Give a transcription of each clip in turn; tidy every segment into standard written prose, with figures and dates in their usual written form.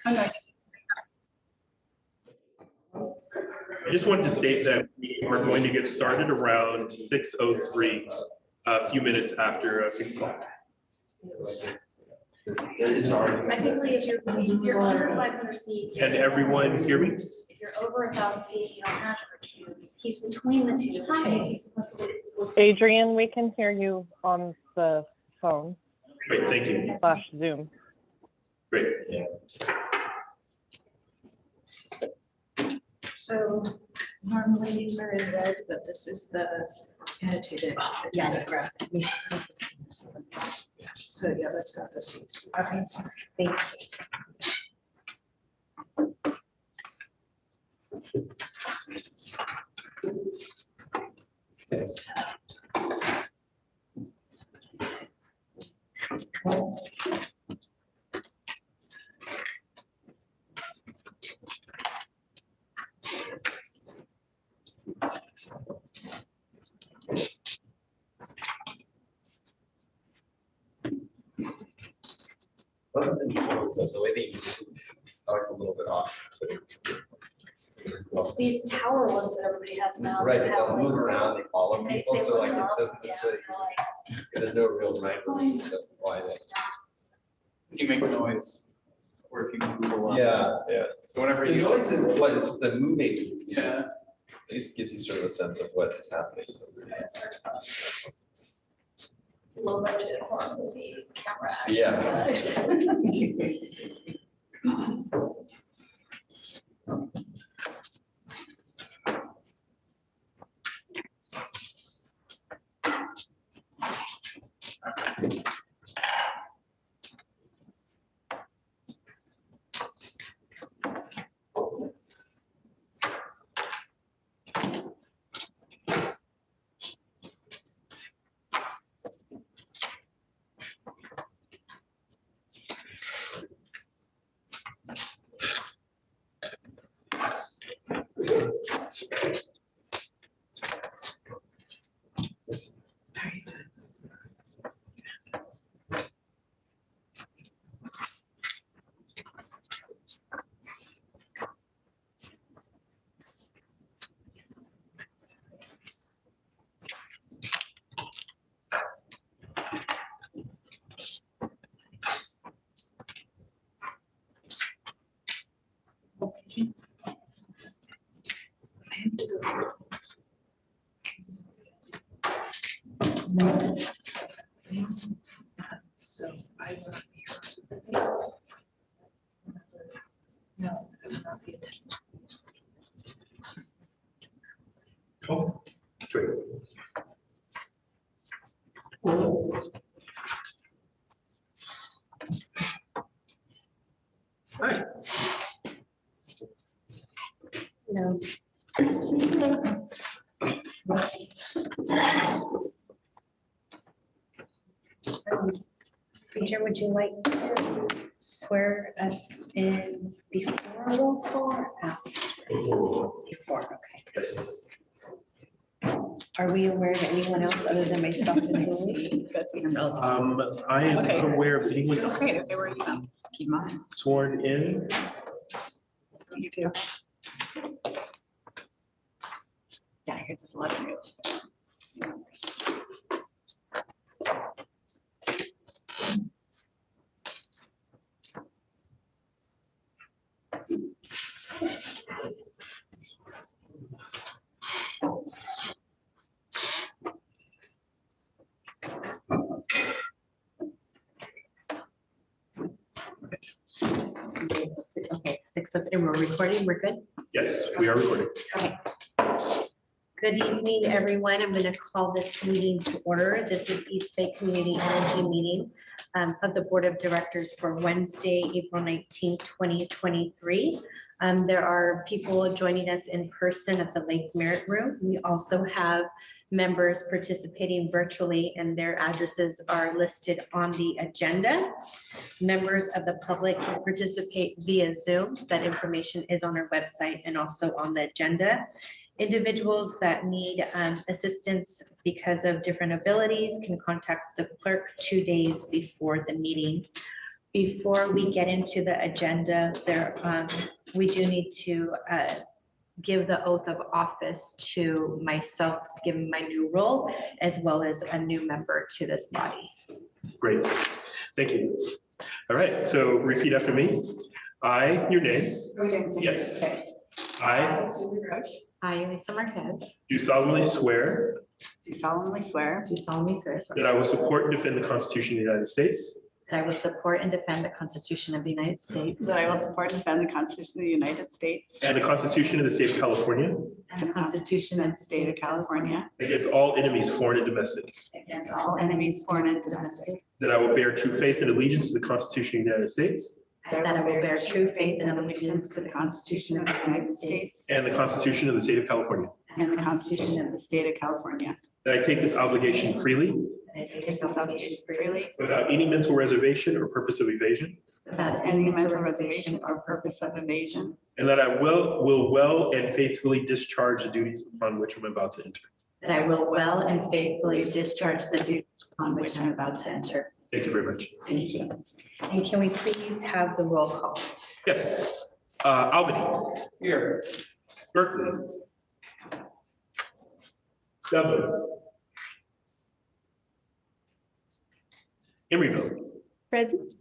I just wanted to state that we are going to get started around 6:03, a few minutes after 6 o'clock. Technically, if you're under 500 feet. Can everyone hear me? If you're over 1,000 feet, you don't have to recuse. He's between the two. He's supposed to be. Adrian, we can hear you on the phone Great, thank you. / Zoom. Great. So normally these are in red, but this is the annotated agenda. So yeah, that's got the seats. Okay, thank you. The way they move, it's always a little bit off. It's these tower ones that everybody has now. Right, that they'll have, move like, around, they follow they- people, they so like look it up, doesn't yeah, necessarily, they're like- there's no real rhyme or reason to why they. You make a noise, or if you can Google. Yeah. So whenever The you. noise is what is the moving. Yeah. At least gives you sort of a sense of what is happening. Low budget horror movie camera action. Yeah. So I will be here. No, I will not be attending. Oh, great. Hi. No. Preacher, would you like to swear us in before roll call or after? Before, okay. Yes. Are we aware of anyone else other than myself and Julie? That's even relative. I am Okay. unaware of anyone Okay, okay, where you keep mine. sworn in. You too. Yeah, here's this letter. Okay, 6 of, and we're recording, we're good? Yes, we are recording. Okay. Good evening, everyone. I'm going to call this meeting to order. This is East Bay Community Energy Meeting of the Board of Directors for Wednesday, April 19, 2023. There are people joining us in person at the Lake Merritt Room. We also have members participating virtually, and their addresses are listed on the agenda. Members of the public can participate via Zoom. That information is on our website and also on the agenda. Individuals that need assistance because of different abilities can contact the clerk 2 days before the meeting. Before we get into the agenda, we do need to give the oath of office to myself, given my new role, as well as a new member to this body. Great, thank you. All right, so repeat after me. I, your name, Yes. Okay. I Julie Roche, I, Lisa Marquez, do solemnly swear do solemnly swear do solemnly swear that I will support and defend the Constitution of the United States that I will support and defend the Constitution of the United States that I will support and defend the Constitution of the United States and the Constitution of the State of California and the Constitution of the State of California against all enemies, foreign and domestic, against all enemies, foreign and domestic. that I will bear true faith and allegiance to the Constitution of the United States that I will bear true faith and allegiance to the Constitution of the United States and the Constitution of the State of California, and the Constitution of the State of California. that I take this obligation freely I Take this obligation freely without any mental reservation or purpose of evasion, without any mental reservation or purpose of evasion, and that I will well and faithfully discharge the duties upon which I'm about to enter. that I will well and faithfully discharge the duties on which I'm about to enter. Thank you very much. Thank you. And can we please have the roll call? Yes, Albany. Here. Berkeley. Dublin. Emeryville. Present.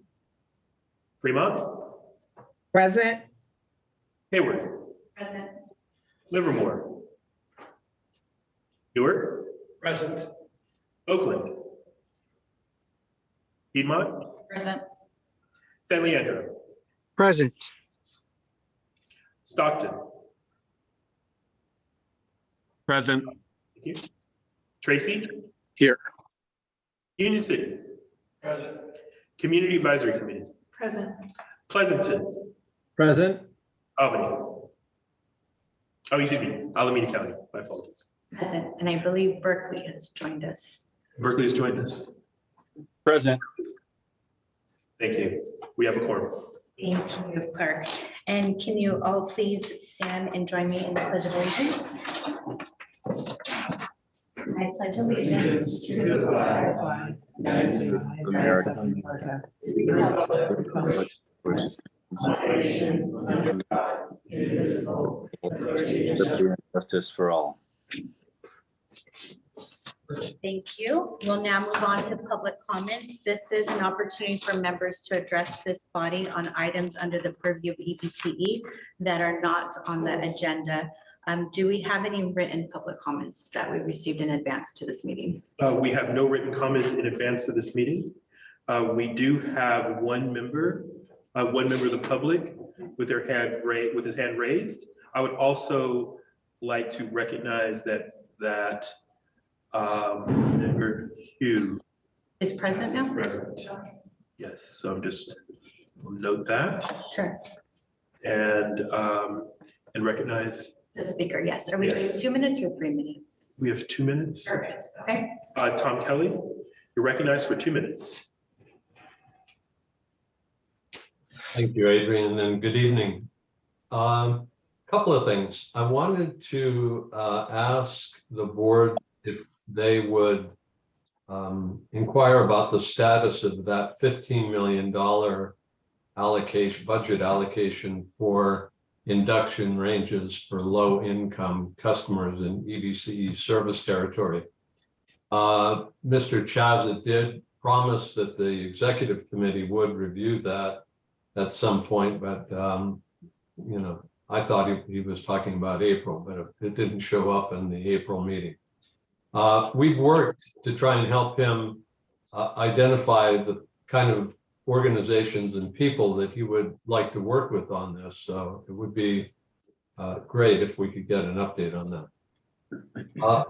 Fremont. Present. Hayward. Present. Livermore. Newark. Present. Oakland. Piedmont. present, San Leandro. Present. Stockton. Present. Thank you. Tracy. Here. Union City. Present. Community Advisory Committee. present, Pleasanton. Present. Albany. Oh, excuse me, Alameda County. My apologies. Present. And I believe Berkeley has joined us. Berkeley has joined us. Present. Thank you. We have a quorum. Thank you, Clerk. And can you all please stand and join me in the Pledge of Allegiance? I pledge allegiance to the flag United States of America, which is liberty and justice for all. Thank you. We'll now move on to public comments. This is an opportunity for members to address this body on items under the purview of EBCE that are not on the agenda. Do we have any written public comments that we received in advance to this meeting? We have no written comments in advance of this meeting. We do have one member of the public with their hand raised, with his hand raised. I would also like to recognize that member Hugh Is present now? is present. Yes, so I'm just will note that Sure. and recognize The speaker, yes. Are we doing Yes. 2 minutes or 3 minutes? we have 2 minutes. Perfect. Okay. Tom Kelly, you're recognized for 2 minutes. Thank you, Adrian, and good evening. Couple of things. I wanted to ask the board if they would inquire about the status of that $15 million allocation, budget allocation for induction ranges for low-income customers in EBCE service territory. Mr. Chazet did promise that the executive committee would review that at some point, but you know, I thought he was talking about April, but it didn't show up in the April meeting. We've worked to try and help him identify the kind of organizations and people that he would like to work with on this. So it would be great if we could get an update on that.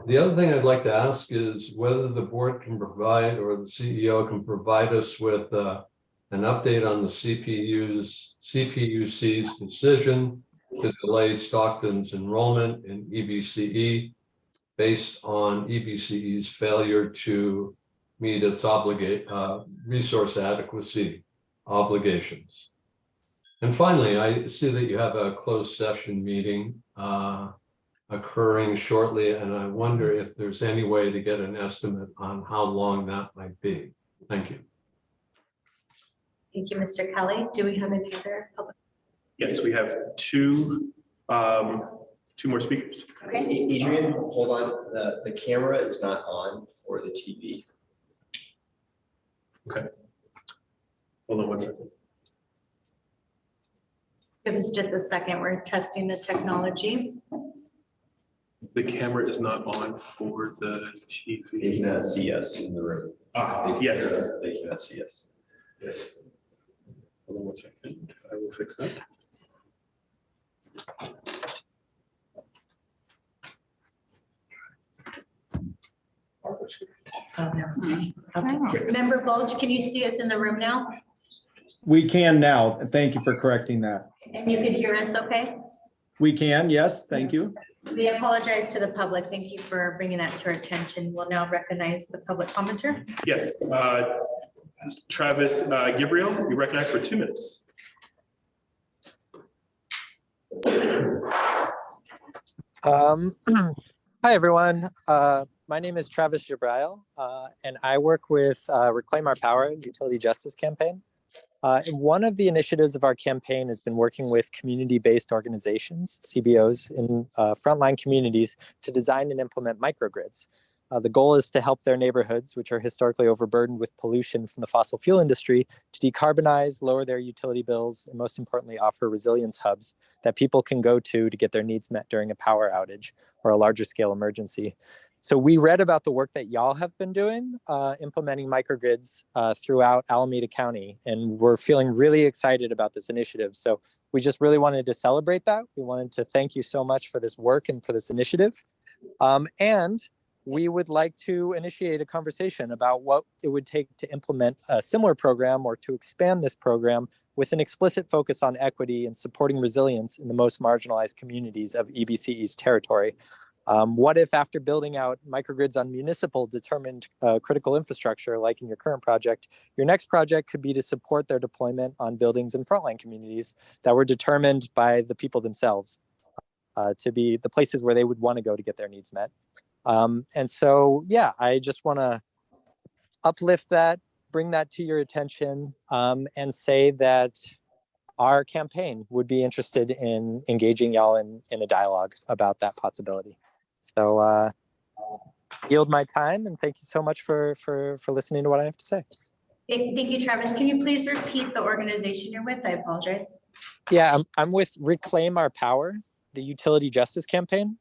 The other thing I'd like to ask is whether the board can provide, or the CEO can provide us with an update on the CPUC's decision to delay Stockton's enrollment in EBCE based on EBCE's failure to meet its resource adequacy obligations. And finally, I see that you have a closed session meeting occurring shortly, and I wonder if there's any way to get an estimate on how long that might be. Thank you. Thank you, Mr. Kelly. Do we have any other public? Yes, we have two more speakers. Okay. Adrian, hold on, the camera is not on for the TV. Hold on one second. Give us just a second. We're testing the technology. The camera is not on for the They TV. cannot see us in the room. Ah, yes, They cannot see us. yes. Hold on one second. I will fix that. Member Bulge, can you see us in the room now? We can now. Thank you for correcting that. And you can hear us okay? We can, yes, thank you. We apologize to the public. Thank you for bringing that to our attention. We'll now recognize the public commenter. Yes, Travis Gabriel, you recognize for 2 minutes. Hi, everyone. My name is Travis Jabrail, and I work with Reclaim Our Power Utility Justice Campaign. One of the initiatives of our campaign has been working with community-based organizations, CBOs, in frontline communities to design and implement microgrids. The goal is to help their neighborhoods, which are historically overburdened with pollution from the fossil fuel industry, to decarbonize, lower their utility bills, and most importantly, offer resilience hubs that people can go to get their needs met during a power outage or a larger scale emergency. So we read about the work that y'all have been doing, implementing microgrids throughout Alameda County, and we're feeling really excited about this initiative. So we just really wanted to celebrate that. We wanted to thank you so much for this work and for this initiative. And we would like to initiate a conversation about what it would take to implement a similar program or to expand this program with an explicit focus on equity and supporting resilience in the most marginalized communities of EBC East territory. What if after building out microgrids on municipal determined critical infrastructure, like in your current project, your next project could be to support their deployment on buildings in frontline communities that were determined by the people themselves to be the places where they would want to go to get their needs met. And so, yeah, I just want to uplift that, bring that to your attention, and say that our campaign would be interested in engaging y'all in a dialogue about that possibility. So yield my time, and thank you so much for listening to what I have to say. Thank you, Travis. Can you please repeat the organization you're with? I apologize. Yeah, I'm with Reclaim Our Power, the Utility Justice Campaign.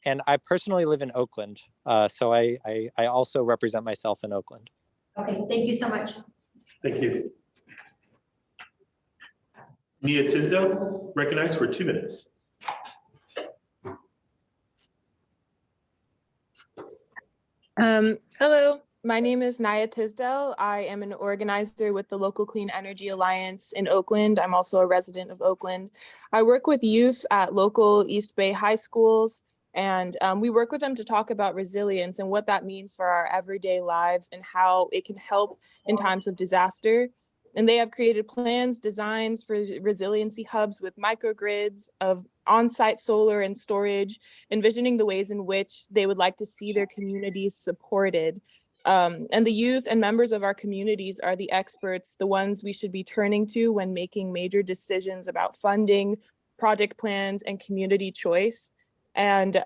And I personally live in Oakland, so I also represent myself in Oakland. Okay, thank you so much. Thank you. Nia Tisdale, recognized for 2 minutes. Hello, my name is Nia Tisdale. I am an organizer with the Local Clean Energy Alliance in Oakland. I'm also a resident of Oakland. I work with youth at local East Bay high schools, and we work with them to talk about resilience and what that means for our everyday lives and how it can help in times of disaster. And they have created plans, designs for resiliency hubs with microgrids of on-site solar and storage, envisioning the ways in which they would like to see their communities supported. And the youth and members of our communities are the experts, the ones we should be turning to when making major decisions about funding, project plans, and community choice. And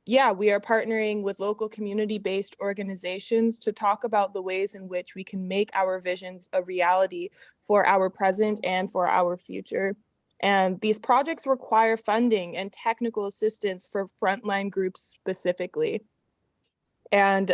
yeah, we are partnering with local community-based organizations to talk about the ways in which we can make our visions a reality for our present and for our future. And these projects require funding and technical assistance for frontline groups specifically. And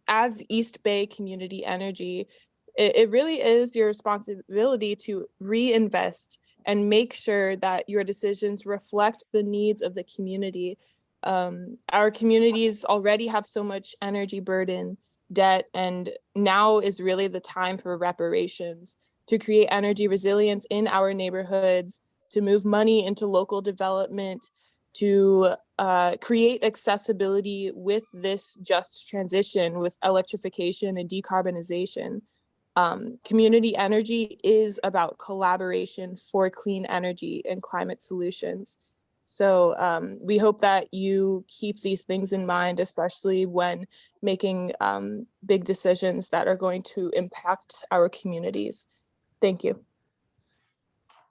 as East Bay Community Energy, it really is your responsibility to reinvest and make sure that your decisions reflect the needs of the community. Our communities already have so much energy burden, debt, and now is really the time for reparations, to create energy resilience in our neighborhoods, to move money into local development, to create accessibility with this just transition, with electrification and decarbonization. Community energy is about collaboration for clean energy and climate solutions. So we hope that you keep these things in mind, especially when making big decisions that are going to impact our communities. Thank you.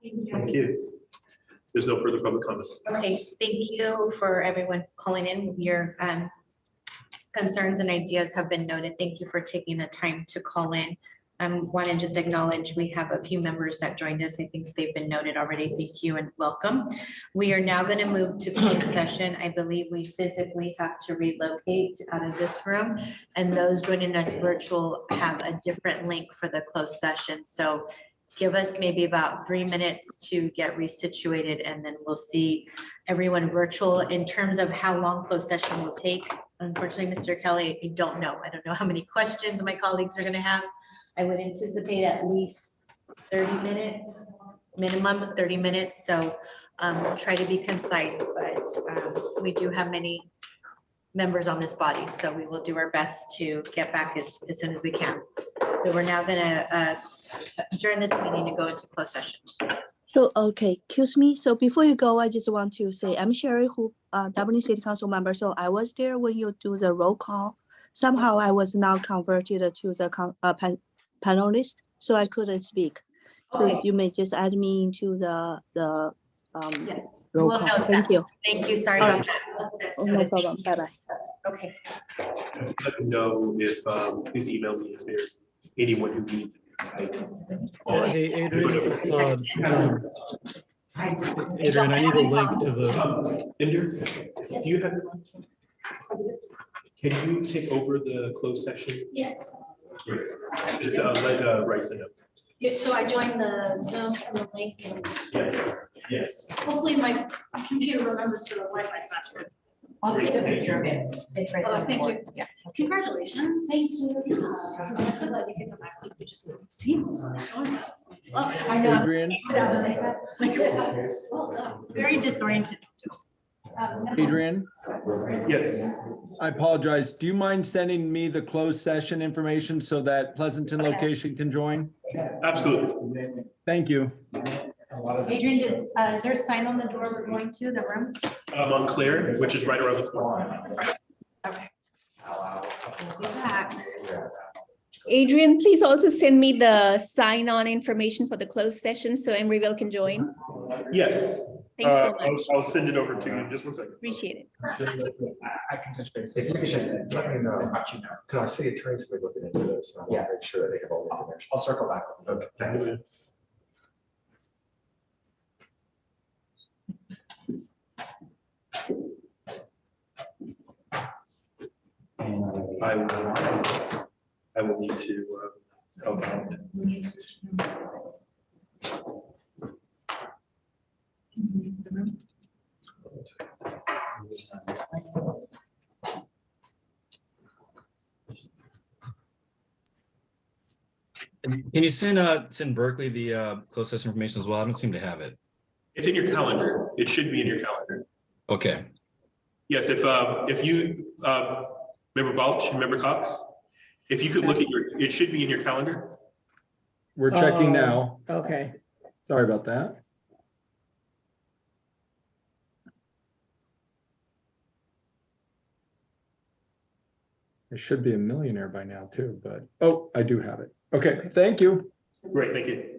Thank you. There's no further public comment. Okay, thank you for everyone calling in. Your concerns and ideas have been noted. Thank you for taking the time to call in. Want to just acknowledge we have a few members that joined us. I think they've been noted already. Thank you and welcome. We are now going to move to closed session. I believe we physically have to relocate out of this room, and those joining us virtual have a different link for the closed session. So give us maybe about 3 minutes to get resituated, and then we'll see everyone virtual. In terms of how long closed session will take, unfortunately, Mr. Kelly, I don't know. I don't know how many questions my colleagues are going to have. I would anticipate at least 30 minutes, minimum 30 minutes. So we'll try to be concise, but we do have many members on this body, so we will do our best to get back as soon as we can. So we're now going to adjourn this meeting to go into closed session. So, okay, excuse me. So before you go, I just want to say, I'm Sherry Hu, Dublin City Council member. So I was there when you do the roll call. Somehow I was now converted to the panelist, so I couldn't speak. So Okay. you may just add me into the Yes. roll We'll call. note Thank that. you. Thank you. Sorry All about right. that. That's Oh, no noted. problem. Bye-bye. Okay. Let me know if, please email me if there's anyone who needs. Hey, Adrian, this is Todd. Adrian, I need a link to the, Ender, do you have, can you take over the closed session? Yes. Great. Just let Raisa know. Yeah, so I joined the Zoom and the link, and Yes, yes. hopefully my computer remembers the Wi-Fi password. I'll take a picture of it. It's right Oh, there. thank you. Yeah. Congratulations. Thank you. I'm so glad you came back. You just seamless. I know. Adrian, Well done. Very disoriented still. Adrian, Yes. I apologize. Do you mind sending me the closed session information so that Pleasanton location can join? Absolutely. Thank you. Adrian, is there a sign on the door we're going to, the room? Montclair, which is right around the corner. Adrian, please also send me the sign-on information for the closed session so Emeryville can join. Yes. Thanks so much. I'll send it over to you in just 1 second. Appreciate it. I can touch base. If you could just let me know, because our city attorney's been looking into this, and I want to make sure they have all the information. I'll circle back. Okay, thanks. I will need to help out. Can you send Berkeley the closed session information as well? I don't seem to have it. It's in your calendar. It should be in your calendar. Okay. Yes, if you, Member Balch, Member Cox, if you could look at it should be in your calendar. We're checking now. Okay. Sorry about that. I should be a millionaire by now too, but, oh, I do have it. Okay, thank you. Great, thank you.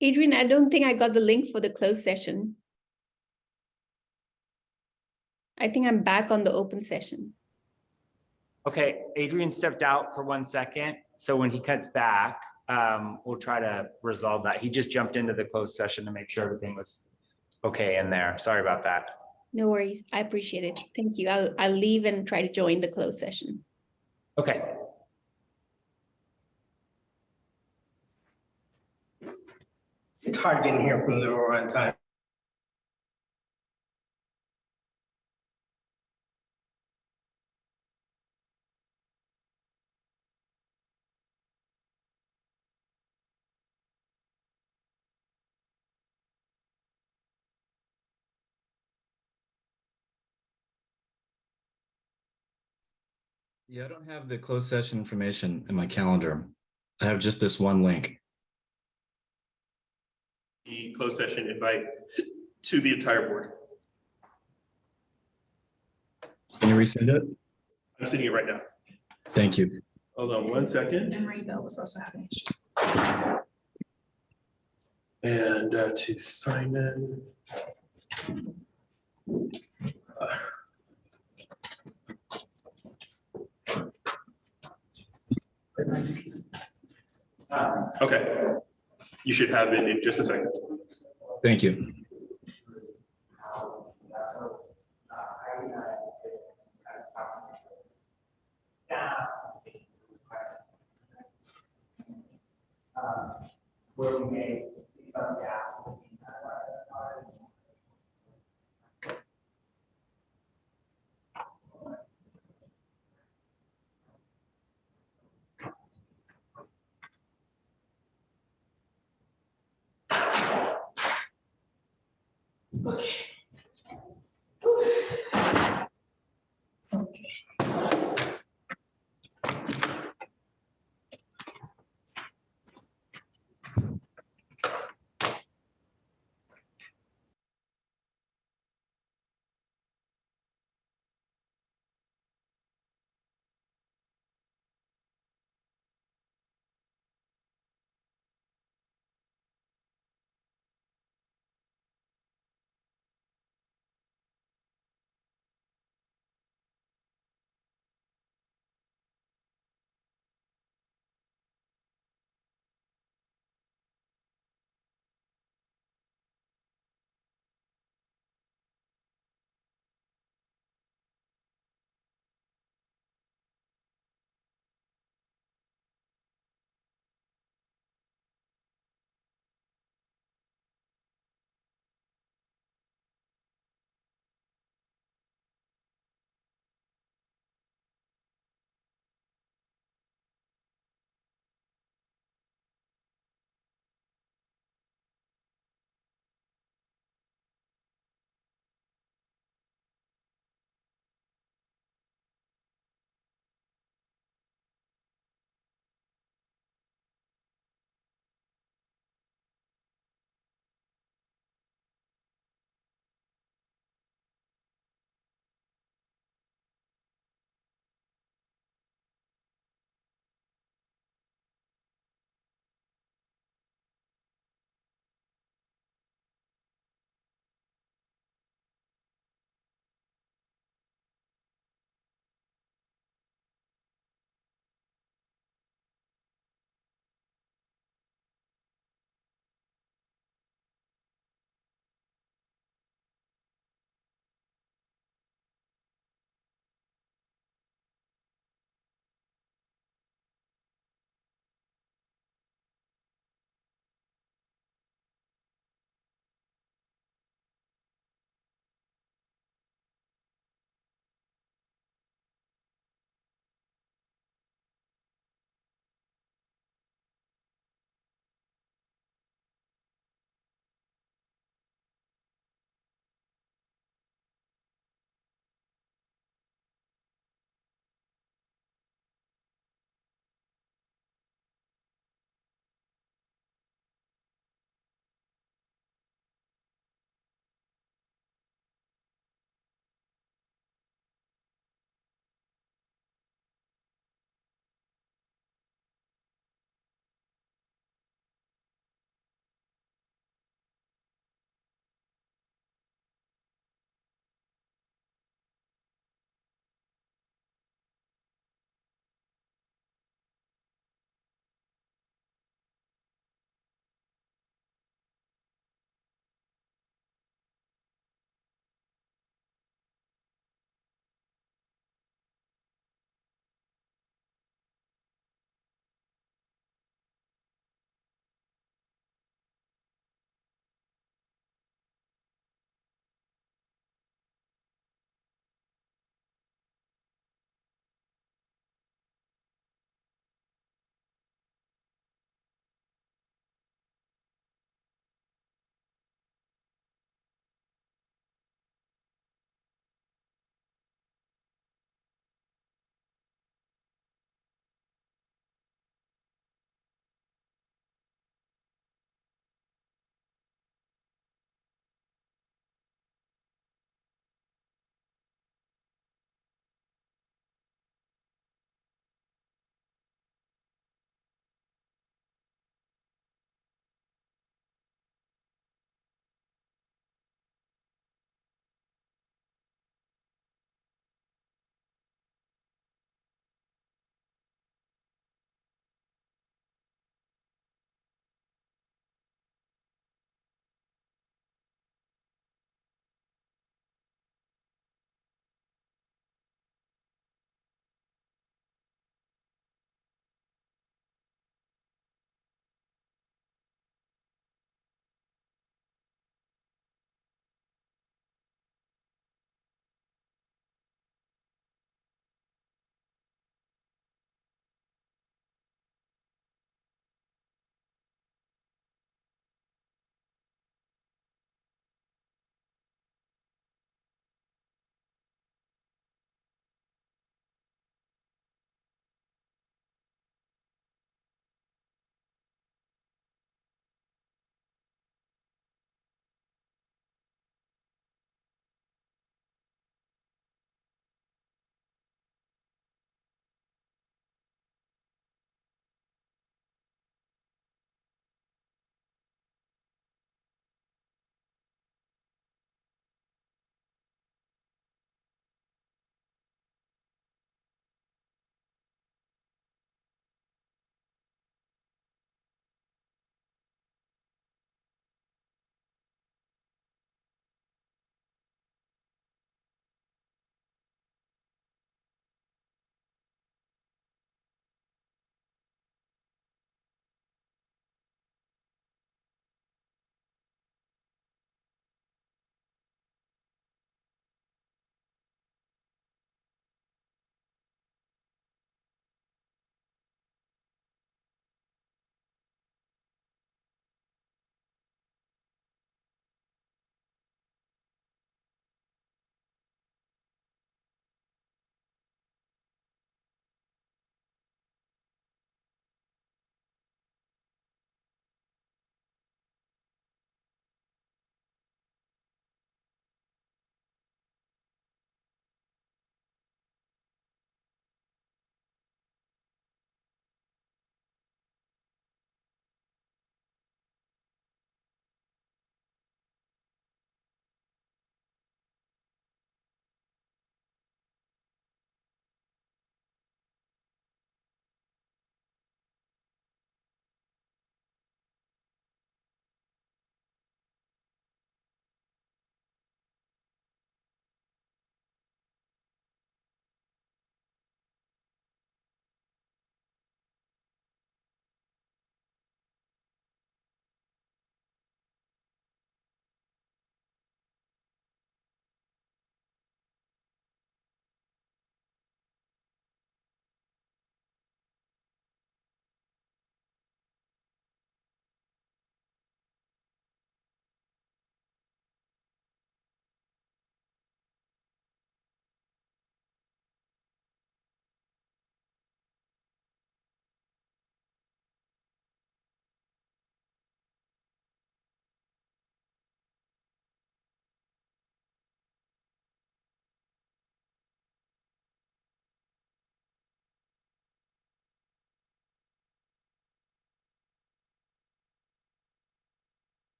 Adrian, I don't think I got the link for the closed session. I think I'm back on the open session. Okay, Adrian stepped out for 1 second. So when he cuts back, we'll try to resolve that. He just jumped into the closed session to make sure everything was okay in there. Sorry about that. No worries. I appreciate it. Thank you. I'll leave and try to join the closed session. Okay. It's hard getting here from the door on time. Yeah, I don't have the closed session information in my calendar. I have just this one link. The closed session invite to the entire board. Can you resend it? I'm sending it right now. Thank you. Hold on one second. And Marie Bell was also having issues. And to Simon. Okay, you should have it in just a second. Thank you. Where we may see some gaps.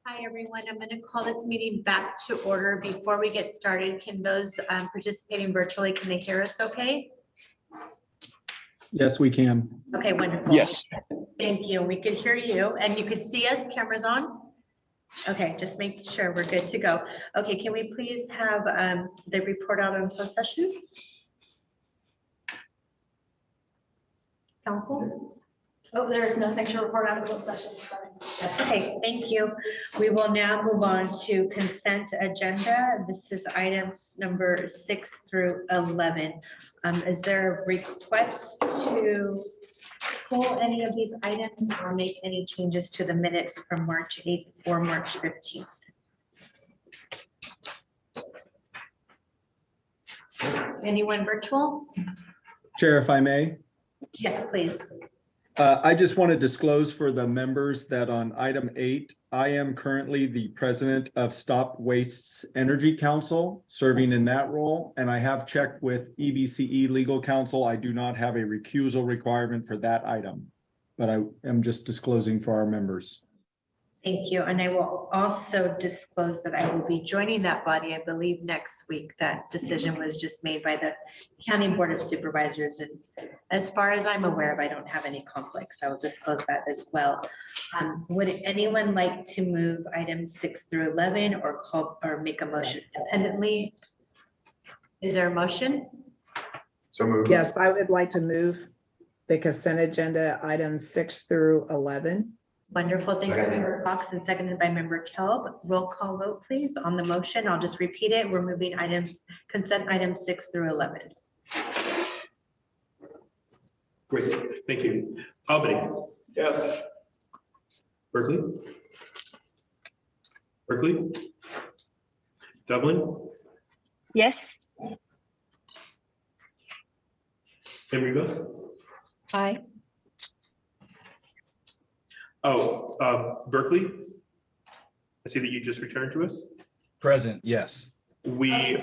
Hi, everyone. I'm going to call this meeting back to order. Before we get started, can those participating virtually, can they hear us okay? Yes, we can. Okay, wonderful. Yes. Thank you. We could hear you and you could see us. Cameras on? Okay, just make sure we're good to go. Okay, can we please have the report out on closed session? Council? Oh, there is nothing to report out of closed session. Sorry. That's okay, thank you. We will now move on to consent agenda. This is items number 6 through 11. Is there a request to pull any of these items or make any changes to the minutes from March 8th or March 15th? Anyone virtual? Chair, if I may. Yes, please. I just want to disclose for the members that on item 8, I am currently the president of Stop Wastes Energy Council, serving in that role. And I have checked with EBCE Legal Counsel. I do not have a recusal requirement for that item, but I am just disclosing for our members. Thank you. And I will also disclose that I will be joining that body, I believe, next week. That decision was just made by the County Board of Supervisors. And as far as I'm aware of, I don't have any conflicts. I will disclose that as well. Would anyone like to move items 6 through 11 or call or make a motion independently? Is there a motion? So moved. Yes, I would like to move the consent agenda items 6 through 11. Wonderful. Thank you, Member Fox, and seconded by Member Kelb. Roll call vote, please, on the motion. I'll just repeat it. We're moving consent items 6 through 11. Great, thank you. Albany? Yes. Berkeley? Berkeley? Dublin? Yes. Emeryville? Aye. Oh, Berkeley? I see that you just returned to us. Present, yes. We're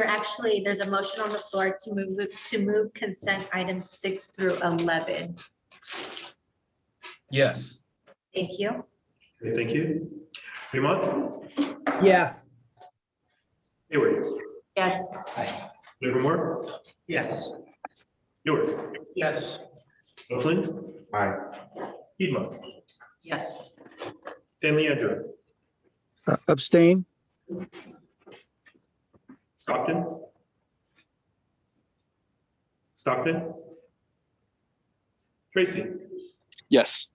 actually, there's a motion on the floor to move consent items 6 through 11. Yes. Thank you. Okay, thank you. Fremont? Yes. Hayward? Yes. Livermore? Yes. York? Yes. Oakland? Aye. Piedmont? Yes. San Leandro? Abstain? Stockton? Stockton? Tracy? Yes.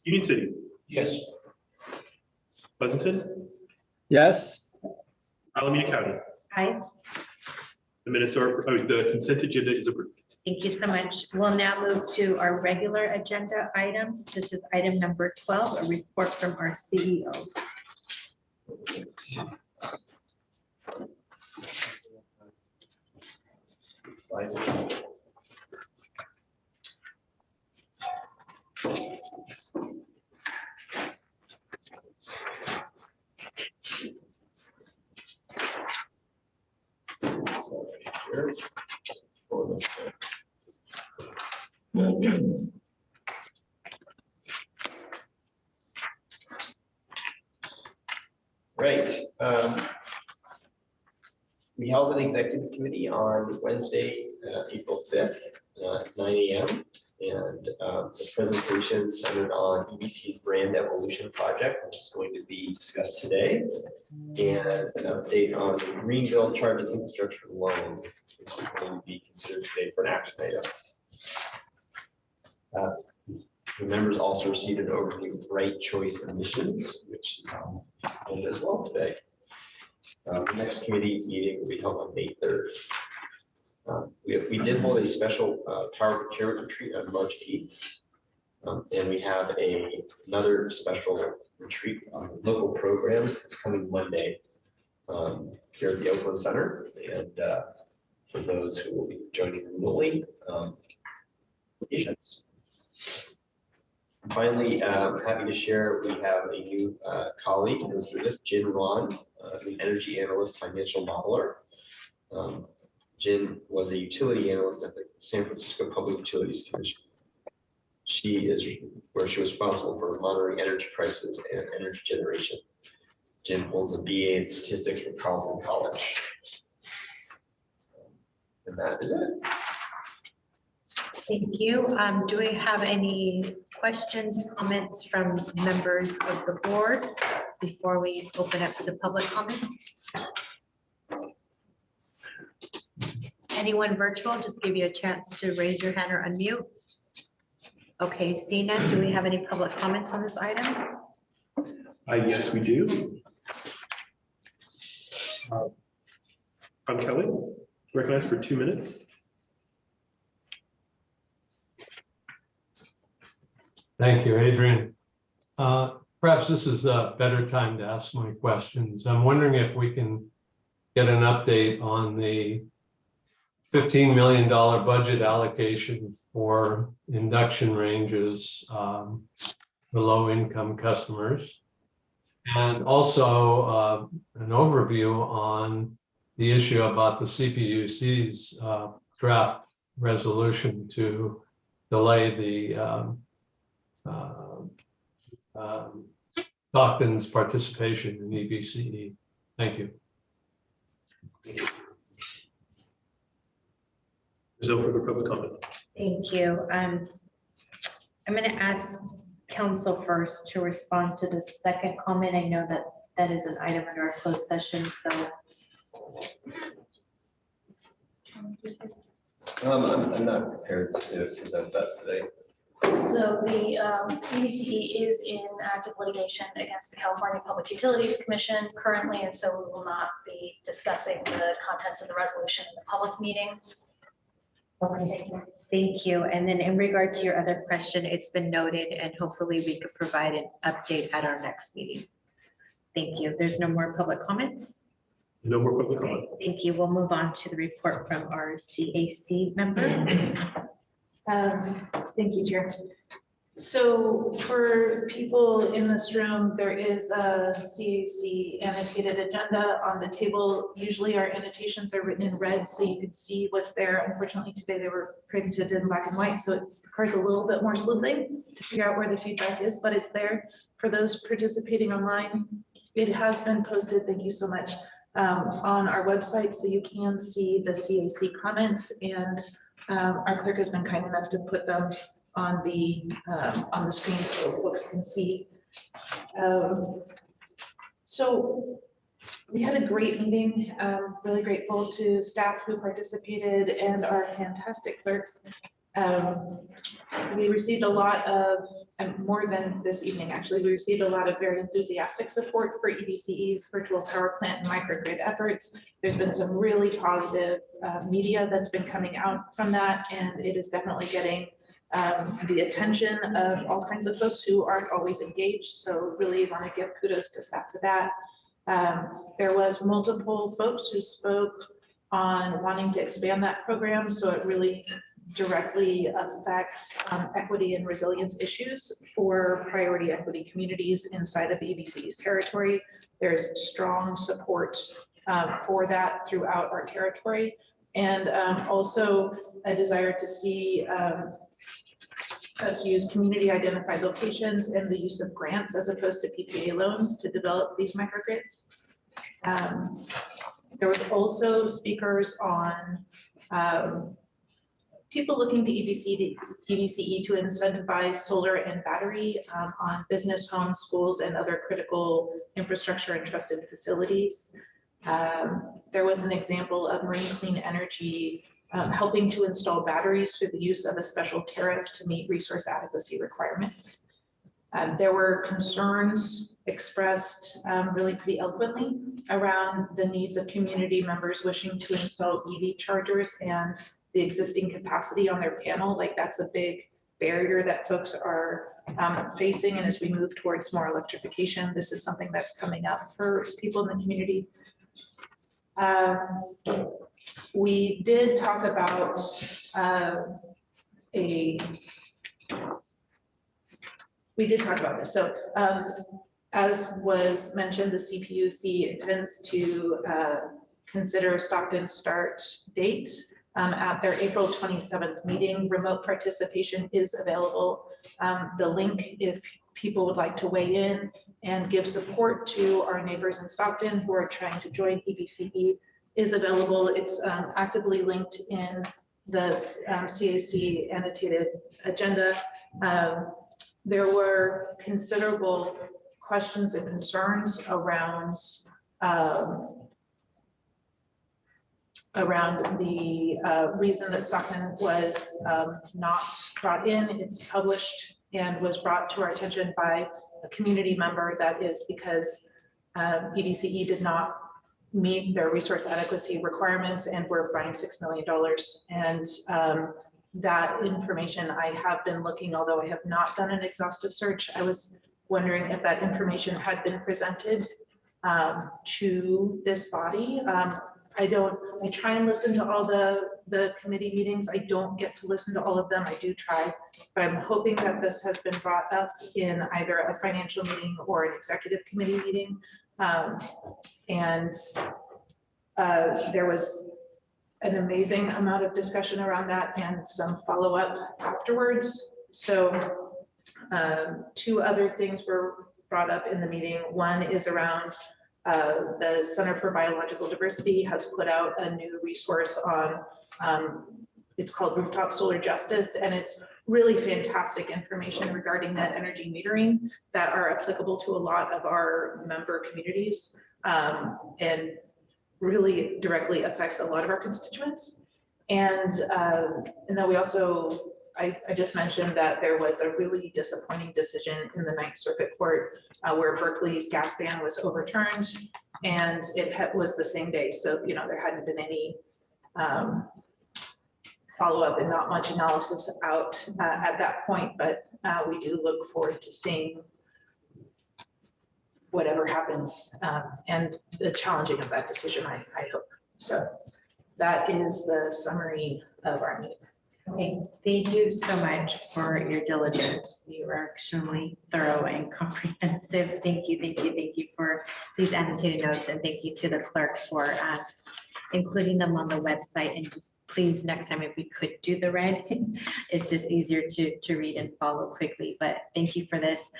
Union City? Yes. Pleasanton? Yes. Alameda County? Aye. The minutes are, the consent agenda is approved. Thank you so much. We'll now move to our regular agenda items. This is item number 12, a report from our CEO. Right. We held an executive committee on Wednesday, April 5th, 9 a.m. And the presentation centered on EBC's brand evolution project, which is going to be discussed today, and an update on the Greenville charging infrastructure loan, which is going to be considered today for an action item. The members also received an overview of Right Choice emissions, which is on as well today. The next committee meeting will be held on May 3rd. We did hold a special power procurement retreat on March 8th. And we have another special retreat on local programs. It's coming Monday here at the Oakland Center. And for those who will be joining remotely, patience. Finally, I'm happy to share we have a new colleague who goes through this, Jin Ron, an energy analyst, financial modeler. Jin was a utility analyst at the San Francisco Public Utilities Commission. She was responsible for monitoring energy prices and energy generation. Jim holds a BA in statistics from Carleton College. And that is it. Thank you. Do we have any questions, comments from members of the board before we open up to public comment? Anyone virtual, just give you a chance to raise your hand or unmute. Okay, seeing none, do we have any public comments on this item? Yes, we do. I'm Kelly, recognized for 2 minutes. Thank you, Adrian. Perhaps this is a better time to ask my questions. I'm wondering if we can get an update on the $15 million budget allocation for induction ranges for low-income customers. And also an overview on the issue about the CPUC's draft resolution to delay the Stockton's participation in EBCE. Thank you. There's no further public comment. Thank you. I'm going to ask council first to respond to the second comment. I know that that is an item in our closed session, so. I'm not prepared to present that today. So the EBCE is in active litigation against the California Public Utilities Commission currently, and so we will not be discussing the contents of the resolution in the public meeting. Okay, thank you. And then in regard to your other question, it's been noted and hopefully we could provide an update at our next meeting. Thank you. There's no more public comments? No more public comment. Thank you. We'll move on to the report from our CAC member. Thank you, Chair. So for people in this room, there is a CAC annotated agenda on the table. Usually our annotations are written in red so you can see what's there. Unfortunately, today they were printed in black and white, so it requires a little bit more sleuthing to figure out where the feedback is, but it's there. For those participating online, it has been posted, thank you so much, on our website, so you can see the CAC comments, and our clerk has been kind enough to put them on the screen so folks can see. So we had a great meeting. Really grateful to staff who participated and our fantastic clerks. We received a lot of, more than this evening actually, we received a lot of very enthusiastic support for EBCE's virtual power plant and microgrid efforts. There's been some really positive media that's been coming out from that, and it is definitely getting the attention of all kinds of folks who aren't always engaged. So really want to give kudos to staff for that. There was multiple folks who spoke on wanting to expand that program, so it really directly affects equity and resilience issues for priority equity communities inside of the EBCE's territory. There's strong support for that throughout our territory, and also a desire to see us use community identified locations and the use of grants as opposed to PPA loans to develop these microgrids. There was also speakers on people looking to EBCE to incentivize solar and battery on business, homes, schools, and other critical infrastructure and trusted facilities. There was an example of Marine Clean Energy helping to install batteries through the use of a special tariff to meet resource adequacy requirements. There were concerns expressed really pretty eloquently around the needs of community members wishing to install EV chargers and the existing capacity on their panel. Like, that's a big barrier that folks are facing. And as we move towards more electrification, this is something that's coming up for people in the community. We did talk about this. So as was mentioned, the CPUC intends to consider Stockton's start date at their April 27th meeting. Remote participation is available. The link, if people would like to weigh in and give support to our neighbors in Stockton who are trying to join EBCE, is available. It's actively linked in the CAC annotated agenda. There were considerable questions and concerns around the reason that Stockton was not brought in. It's published and was brought to our attention by a community member. That is because EDCE did not meet their resource adequacy requirements and we're fined $6 million. And that information I have been looking, although I have not done an exhaustive search. I was wondering if that information had been presented to this body. I try and listen to all the committee meetings. I don't get to listen to all of them. I do try, but I'm hoping that this has been brought up in either a financial meeting or an executive committee meeting. There was an amazing amount of discussion around that and some follow-up afterwards. So two other things were brought up in the meeting. One is around the Center for Biological Diversity has put out a new resource on, it's called Rooftop Solar Justice, and it's really fantastic information regarding net energy metering that are applicable to a lot of our member communities, and really directly affects a lot of our constituents. And then we also, I just mentioned that there was a really disappointing decision in the Ninth Circuit Court where Berkeley's gas ban was overturned, and it was the same day. So, you know, there hadn't been any follow-up and not much analysis out at that point, but we do look forward to seeing whatever happens and the challenging of that decision, I hope. So that is the summary of our meeting. Okay, thank you so much for your diligence. You are extremely thorough and comprehensive. Thank you for these annotated notes, and thank you to the clerk for including them on the website. And just please, next time, if we could do the red, it's just easier to read and follow quickly, but thank you for this.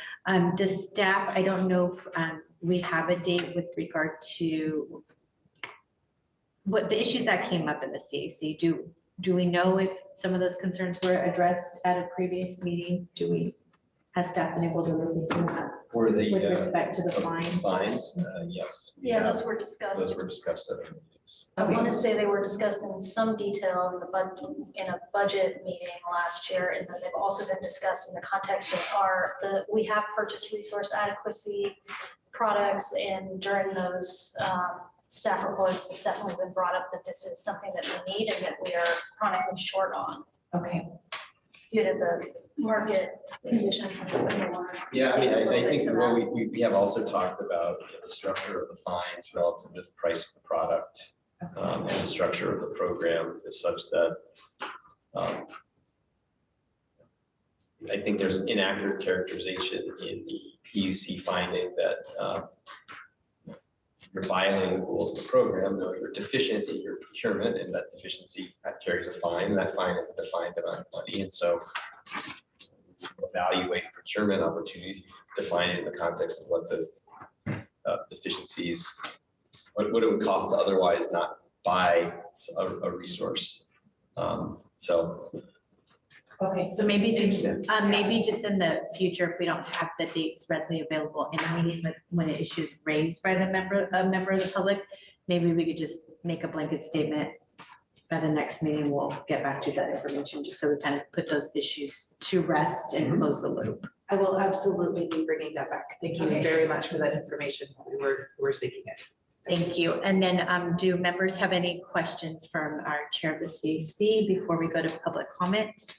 Does staff, I don't know if we have a date with regard to what the issues that came up in the CAC. Do we know if some of those concerns were addressed at a previous meeting? Has staff been able to look into that For the with respect to the fine? Fines, yes. Yeah, those were discussed. Those were discussed at our meetings. I want to say they were discussed in some detail in the in a budget meeting last year, and then they've also been discussed in the context of we have purchased resource adequacy products, and during those staff reports, it's definitely been brought up that this is something that we need and that we are chronically short on. Okay. Due to the market conditions. Yeah, I mean, I think we have also talked about the structure of the fines relative to the price of the product, and the structure of the program is such that I think there's an inaccurate characterization in the PUC finding that you're violating the rules of the program. No, you're deficient in your procurement, and that deficiency carries a fine. That fine is a defined amount of money, and so evaluate procurement opportunities, define it in the context of what the deficiencies, what it would cost to otherwise not buy a resource. Okay, so maybe just in the future, if we don't have the dates readily available in a meeting when an issue is raised by a member of the public, maybe we could just make a blanket statement. By the next meeting, we'll get back to that information, just so we kind of put those issues to rest and close the loop. I will absolutely be bringing that back. Thank you very much for that information. We're seeking it. Thank you. And then do members have any questions from our chair of the CAC before we go to public comment?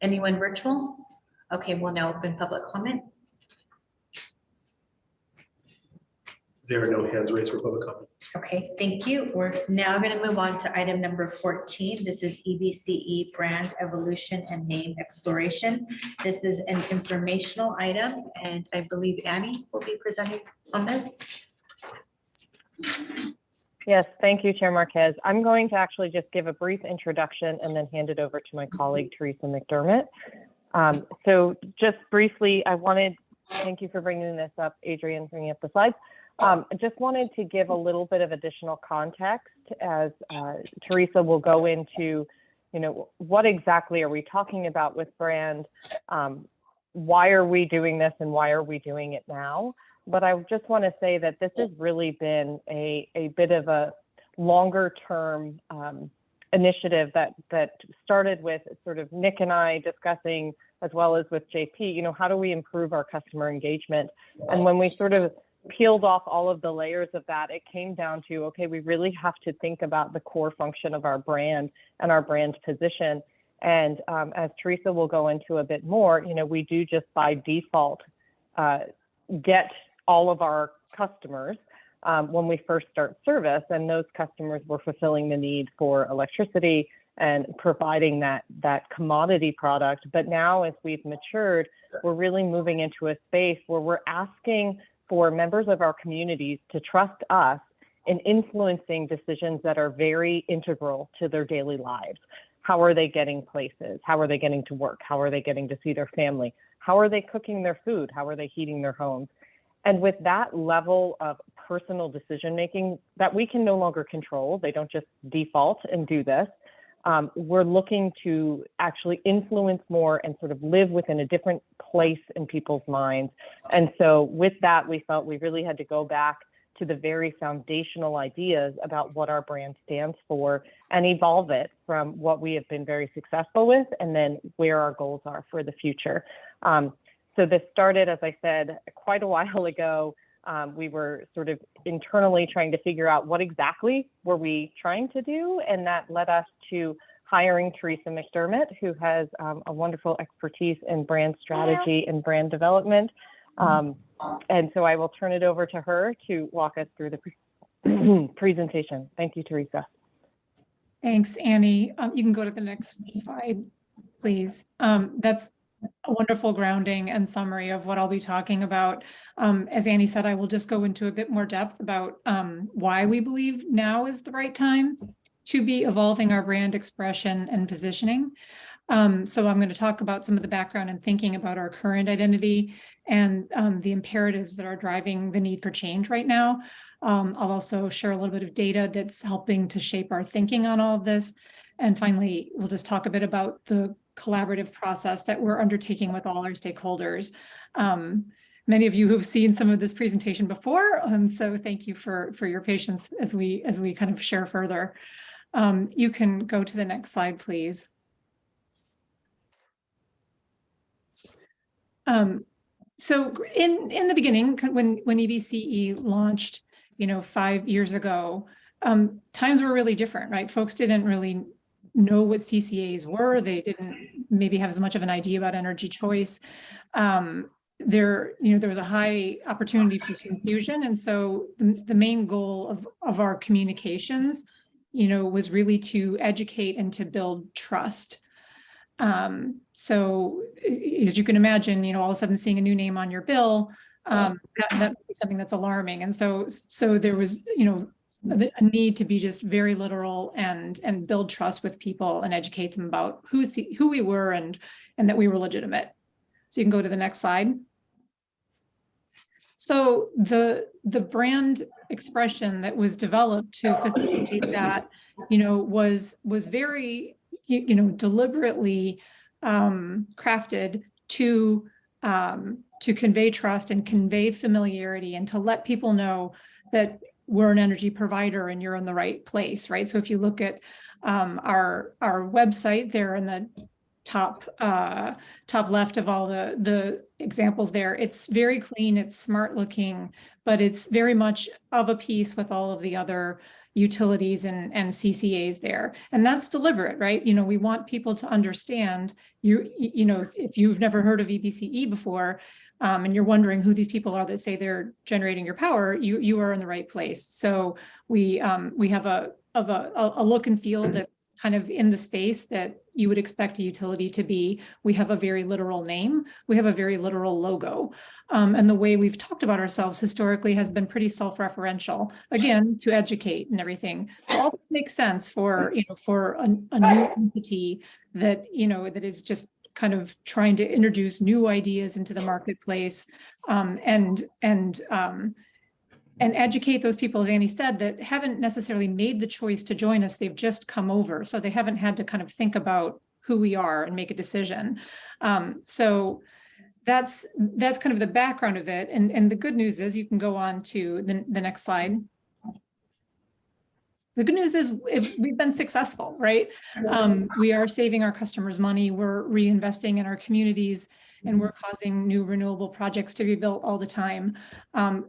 Anyone virtual? Okay, we'll now open public comment. There are no hands raised for public comment. Okay, thank you. We're now going to move on to item number 14. This is EBCE brand evolution and name exploration. This is an informational item, and I believe Annie will be presenting on this. Yes, thank you, Chair Marquez. I'm going to actually just give a brief introduction and then hand it over to my colleague, Teresa McDermott. So just briefly, thank you for bringing this up, Adrian, bringing up the slides. I just wanted to give a little bit of additional context as Teresa will go into, what exactly are we talking about with brand? Why are we doing this and why are we doing it now? But I just want to say that this has really been a bit of a longer term initiative that started with sort of Nick and I discussing, as well as with JP, how do we improve our customer engagement? And when we sort of peeled off all of the layers of that, it came down to, okay, we really have to think about the core function of our brand and our brand position. And as Teresa will go into a bit more, we do just by default get all of our customers when we first start service, and those customers were fulfilling the need for electricity and providing that commodity product. But now as we've matured, we're really moving into a space where we're asking for members of our communities to trust us in influencing decisions that are very integral to their daily lives. How are they getting places? How are they getting to work? How are they getting to see their family? How are they cooking their food? How are they heating their homes? And with that level of personal decision-making that we can no longer control, they don't just default and do this, we're looking to actually influence more and sort of live within a different place in people's minds. And so with that, we felt we really had to go back to the very foundational ideas about what our brand stands for and evolve it from what we have been very successful with and then where our goals are for the future. So this started, as I said, quite a while ago. We were sort of internally trying to figure out what exactly were we trying to do, and that led us to hiring Teresa McDermott, who has a wonderful expertise in brand strategy and brand development. And so I will turn it over to her to walk us through the presentation. Thank you, Teresa. Thanks, Annie. You can go to the next slide, please. That's a wonderful grounding and summary of what I'll be talking about. As Annie said, I will just go into a bit more depth about why we believe now is the right time to be evolving our brand expression and positioning. So I'm going to talk about some of the background and thinking about our current identity and the imperatives that are driving the need for change right now. I'll also share a little bit of data that's helping to shape our thinking on all of this. And finally, we'll just talk a bit about the collaborative process that we're undertaking with all our stakeholders. Many of you who've seen some of this presentation before, so thank you for your patience as we kind of share further. You can go to the next slide, please. So in the beginning, when EBCE launched, 5 years ago, times were really different, right? Folks didn't really know what CCAs were. They didn't maybe have as much of an idea about energy choice. There was a high opportunity for confusion. And so the main goal of our communications, was really to educate and to build trust. So as you can imagine, all of a sudden seeing a new name on your bill, that would be something that's alarming. And so there was, a need to be just very literal and build trust with people and educate them about who we were and that we were legitimate. So you can go to the next slide. So the brand expression that was developed to facilitate that, was very, deliberately crafted to convey trust and convey familiarity and to let people know that we're an energy provider and you're in the right place, right? So if you look at our website there in the top left of all the examples there, it's very clean, it's smart looking, but it's very much of a piece with all of the other utilities and CCAs there. And that's deliberate, right? We want people to understand, if you've never heard of EBCE before, and you're wondering who these people are that say they're generating your power, you are in the right place. So we have a look and feel that's kind of in the space that you would expect a utility to be. We have a very literal name. We have a very literal logo. And the way we've talked about ourselves historically has been pretty self-referential, again, to educate and everything. So all this makes sense for, for a new entity that, that is just kind of trying to introduce new ideas into the marketplace, and educate those people, as Annie said, that haven't necessarily made the choice to join us. They've just come over. So they haven't had to kind of think about who we are and make a decision. So that's kind of the background of it. And the good news is, you can go on to the next slide. The good news is we've been successful, right? We are saving our customers money. We're reinvesting in our communities, and we're causing new renewable projects to be built all the time.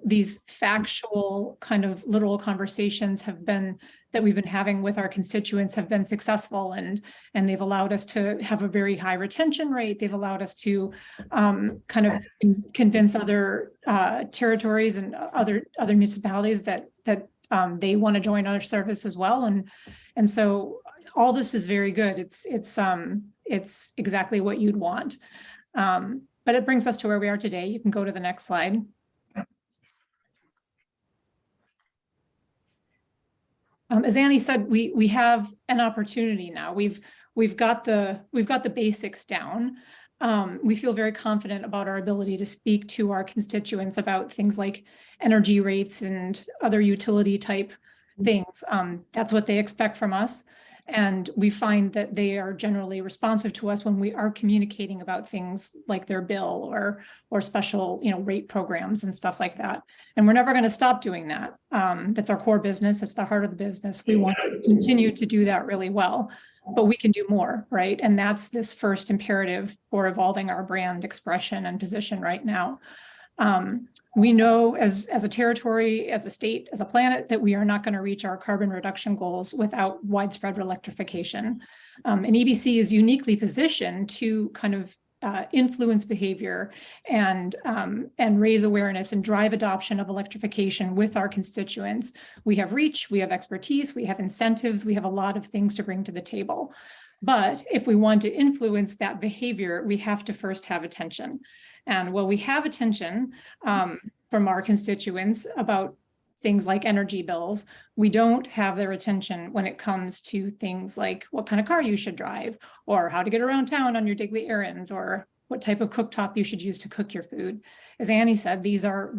These factual kind of literal conversations that we've been having with our constituents have been successful, and they've allowed us to have a very high retention rate. They've allowed us to kind of convince other territories and other municipalities that they want to join our service as well. And so all this is very good. It's exactly what you'd want. But it brings us to where we are today. You can go to the next slide. As Annie said, we have an opportunity now. We've got the basics down. We feel very confident about our ability to speak to our constituents about things like energy rates and other utility type things. That's what they expect from us. And we find that they are generally responsive to us when we are communicating about things like their bill or special, rate programs and stuff like that. And we're never going to stop doing that. That's our core business. It's the heart of the business. We want to continue to do that really well, but we can do more, right? And that's this first imperative for evolving our brand expression and position right now. We know as a territory, as a state, as a planet, that we are not going to reach our carbon reduction goals without widespread electrification. And EBC is uniquely positioned to kind of influence behavior and raise awareness and drive adoption of electrification with our constituents. We have reach, we have expertise, we have incentives, we have a lot of things to bring to the table. But if we want to influence that behavior, we have to first have attention. And while we have attention from our constituents about things like energy bills, we don't have their attention when it comes to things like what kind of car you should drive, or how to get around town on your daily errands, or what type of cooktop you should use to cook your food. As Annie said, these are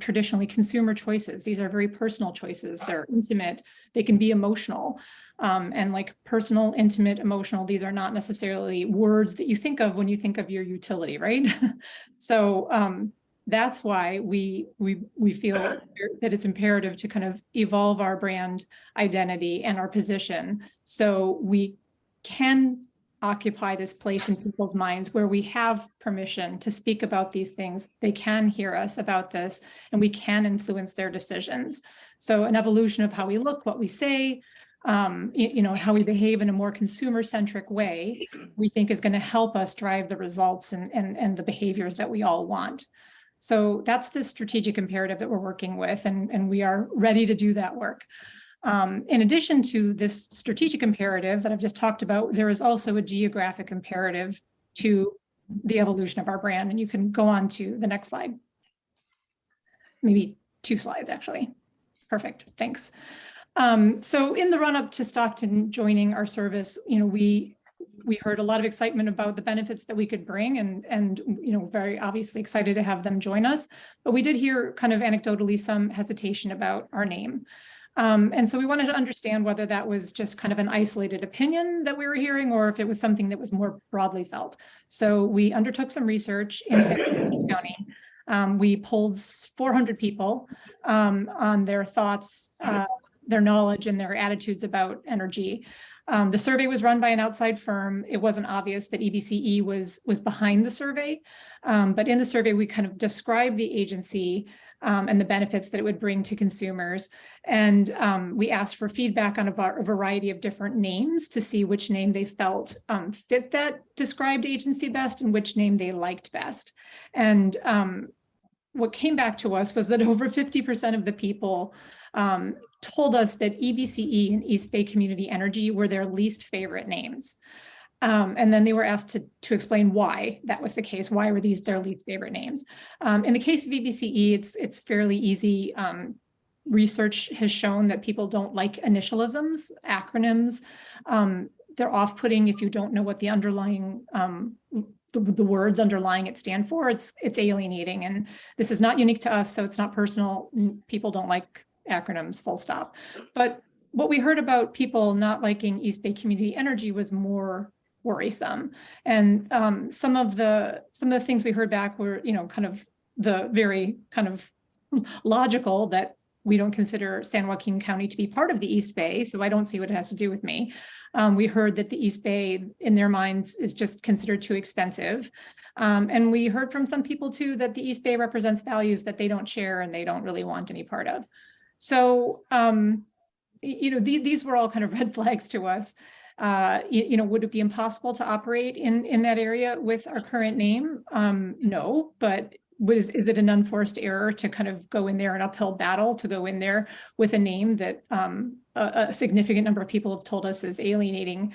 traditionally consumer choices. These are very personal choices. They're intimate. They can be emotional. And like personal, intimate, emotional, these are not necessarily words that you think of when you think of your utility, right? So that's why we feel that it's imperative to kind of evolve our brand identity and our position so we can occupy this place in people's minds where we have permission to speak about these things. They can hear us about this, and we can influence their decisions. So an evolution of how we look, what we say, how we behave in a more consumer-centric way, we think is going to help us drive the results and the behaviors that we all want. So that's the strategic imperative that we're working with, and we are ready to do that work. In addition to this strategic imperative that I've just talked about, there is also a geographic imperative to the evolution of our brand, and you can go on to the next slide. Maybe 2 slides, actually. Perfect, thanks. So in the run-up to Stockton joining our service, we heard a lot of excitement about the benefits that we could bring, and very obviously excited to have them join us. But we did hear kind of anecdotally some hesitation about our name. And so we wanted to understand whether that was just kind of an isolated opinion that we were hearing, or if it was something that was more broadly felt. So we undertook some research in San Francisco County. We polled 400 people on their thoughts, their knowledge, and their attitudes about energy. The survey was run by an outside firm. It wasn't obvious that EBCE was behind the survey, but in the survey, we kind of described the agency and the benefits that it would bring to consumers. And we asked for feedback on a variety of different names to see which name they felt fit that described agency best and which name they liked best. And what came back to us was that over 50% of the people told us that EBCE and East Bay Community Energy were their least favorite names. And then they were asked to explain why that was the case. Why were these their least favorite names? In the case of EBCE, it's fairly easy. Research has shown that people don't like initialisms, acronyms. They're off-putting if you don't know what the underlying the words underlying it stand for. It's alienating, and this is not unique to us, so it's not personal. People don't like acronyms, full stop. But what we heard about people not liking East Bay Community Energy was more worrisome, and some of the things we heard back were, kind of the very kind of logical, that we don't consider San Joaquin County to be part of the East Bay, so I don't see what it has to do with me. We heard that the East Bay, in their minds, is just considered too expensive. And we heard from some people too that the East Bay represents values that they don't share and they don't really want any part of. So, these were all kind of red flags to us. Would it be impossible to operate in that area with our current name? No, but is it an unforced error to kind of go in there, an uphill battle to go in there with a name that a significant number of people have told us is alienating?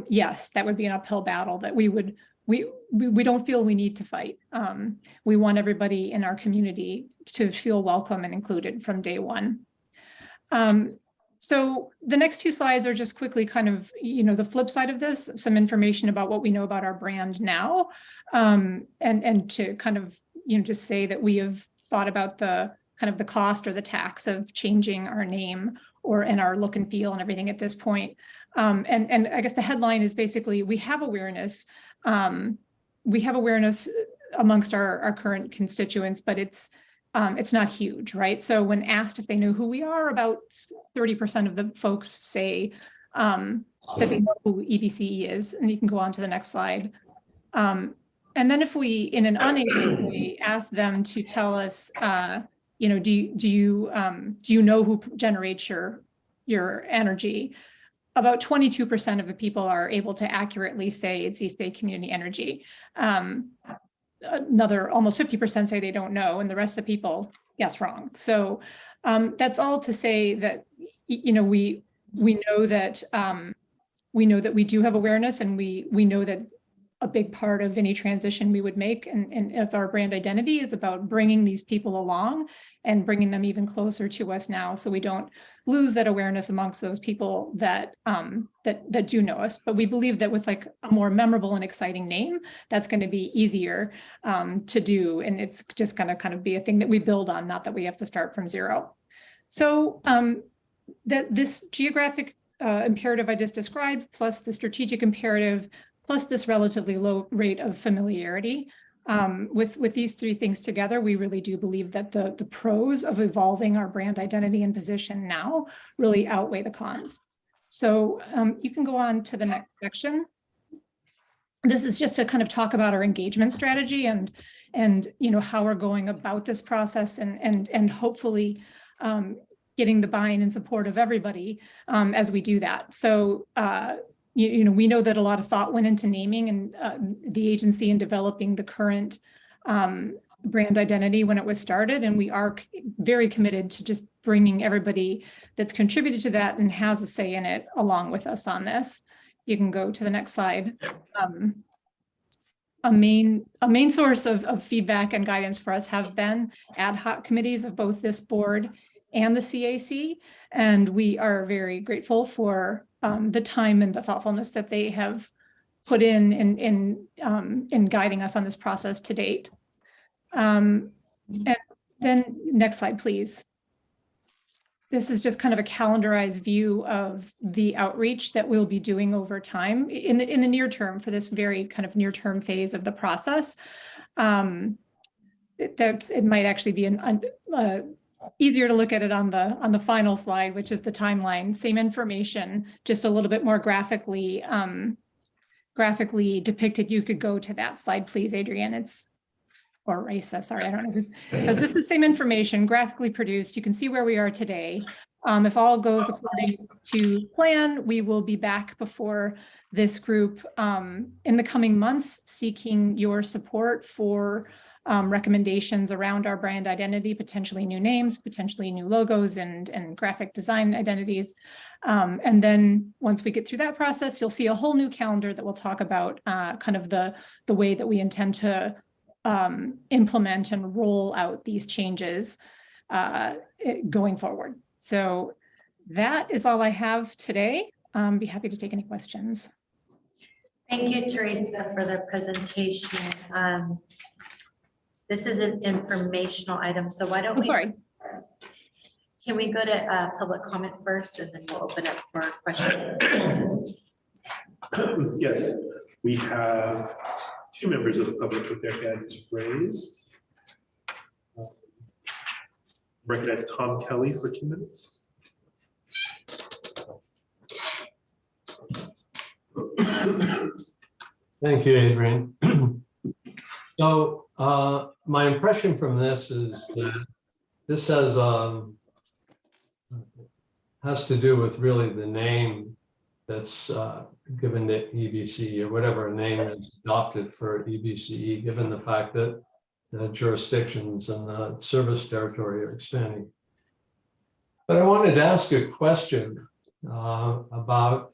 Yes, that would be an uphill battle that we don't feel we need to fight. We want everybody in our community to feel welcome and included from day one. So the next two slides are just quickly kind of, the flip side of this, some information about what we know about our brand now, and to kind of, just say that we have thought about the kind of the cost or the tax of changing our name and our look and feel and everything at this point. And I guess the headline is basically, we have awareness. We have awareness amongst our current constituents, but it's not huge, right? So when asked if they know who we are, about 30% of the folks say that they know who EBCE is, and you can go on to the next slide. And then if we, in an unaided way, ask them to tell us, do you know who generates your energy? About 22% of the people are able to accurately say it's East Bay Community Energy. Another almost 50% say they don't know, and the rest of the people guess wrong. So that's all to say that we know that we do have awareness, and we know that a big part of any transition we would make and of our brand identity is about bringing these people along and bringing them even closer to us now, so we don't lose that awareness amongst those people that do know us. But we believe that with like a more memorable and exciting name, that's going to be easier to do, and it's just going to kind of be a thing that we build on, not that we have to start from zero. So that this geographic imperative I just described, plus the strategic imperative, plus this relatively low rate of familiarity. With these three things together, we really do believe that the pros of evolving our brand identity and position now really outweigh the cons. So you can go on to the next section. This is just to kind of talk about our engagement strategy and how we're going about this process and hopefully getting the buy-in and support of everybody as we do that. So we know that a lot of thought went into naming and the agency in developing the current brand identity when it was started. And we are very committed to just bringing everybody that's contributed to that and has a say in it along with us on this. You can go to the next slide. A main source of feedback and guidance for us have been ad hoc committees of both this board and the CAC. And we are very grateful for the time and the thoughtfulness that they have put in guiding us on this process to date. And then next slide, please. This is just kind of a calendarized view of the outreach that we'll be doing over time in the near term for this very kind of near term phase of the process. It might actually be easier to look at it on the final slide, which is the timeline. Same information, just a little bit more graphically depicted. You could go to that slide, please, Adrienne. Or Raisa, sorry, I don't know who's. So this is same information graphically produced. You can see where we are today. If all goes according to plan, we will be back before this group in the coming months, seeking your support for recommendations around our brand identity, potentially new names, potentially new logos and graphic design identities. And then once we get through that process, you'll see a whole new calendar that will talk about kind of the way that we intend to implement and roll out these changes going forward. So that is all I have today. Be happy to take any questions. Thank you, Teresa, for the presentation. This is an informational item, so why don't we? Sorry. Can we go to public comment first, and then we'll open up for questions? Yes, we have 2 members of the public with their hands raised. Recognize Tom Kelly for 2 minutes. Thank you, Adrian. So my impression from this is that this has to do with really the name that's given to EBCE, or whatever name is adopted for EBCE, given the fact that the jurisdictions and the service territory are expanding. But I wanted to ask a question about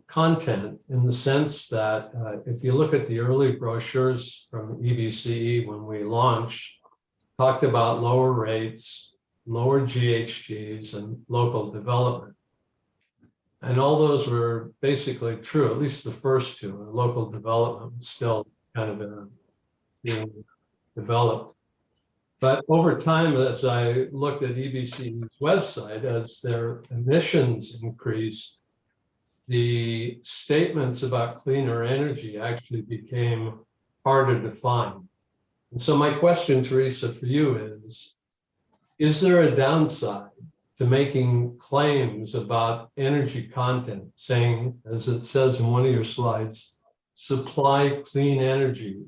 content, in the sense that if you look at the early brochures from EBCE when we launched, talked about lower rates, lower GHGs, and local development. And all those were basically true, at least the first 2. Local development was still kind of being developed. But over time, as I looked at EBCE's website, as their emissions increased, the statements about cleaner energy actually became harder to find. And so my question, Teresa, for you is there a downside to making claims about energy content, saying, as it says in one of your slides, supply clean energy,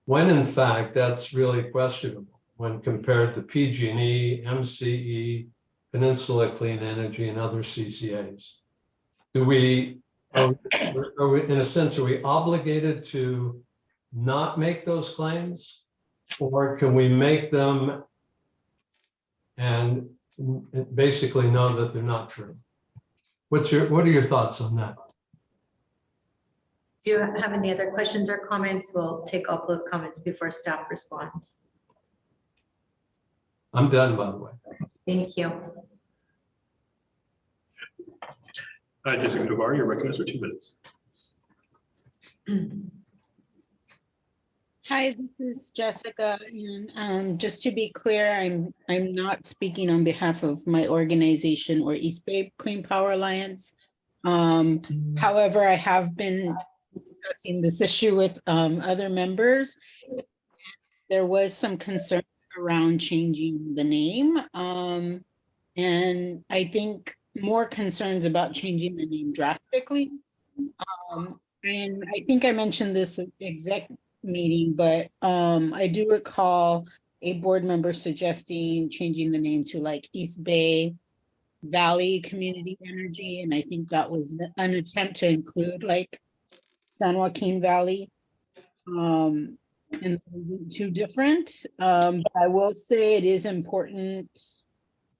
when in fact that's really questionable when compared to PG&E, MCE, Peninsula Clean Energy, and other CCAs? Are we, in a sense, are we obligated to not make those claims, or can we make them and basically know that they're not true? What are your thoughts on that? Do you have any other questions or comments? We'll take all public comments before staff responds. I'm done, by the way. Thank you. Jessica Tovar, you're recognized for 2 minutes. Hi, this is Jessica, and just to be clear, I'm not speaking on behalf of my organization or East Bay Clean Power Alliance. However, I have been discussing this issue with other members. There was some concern around changing the name, and I think more concerns about changing the name drastically. And I think I mentioned this at the exec meeting, but I do recall a board member suggesting changing the name to like East Bay Valley Community Energy. And I think that was an attempt to include like San Joaquin Valley. And it wasn't too different. But I will say it is important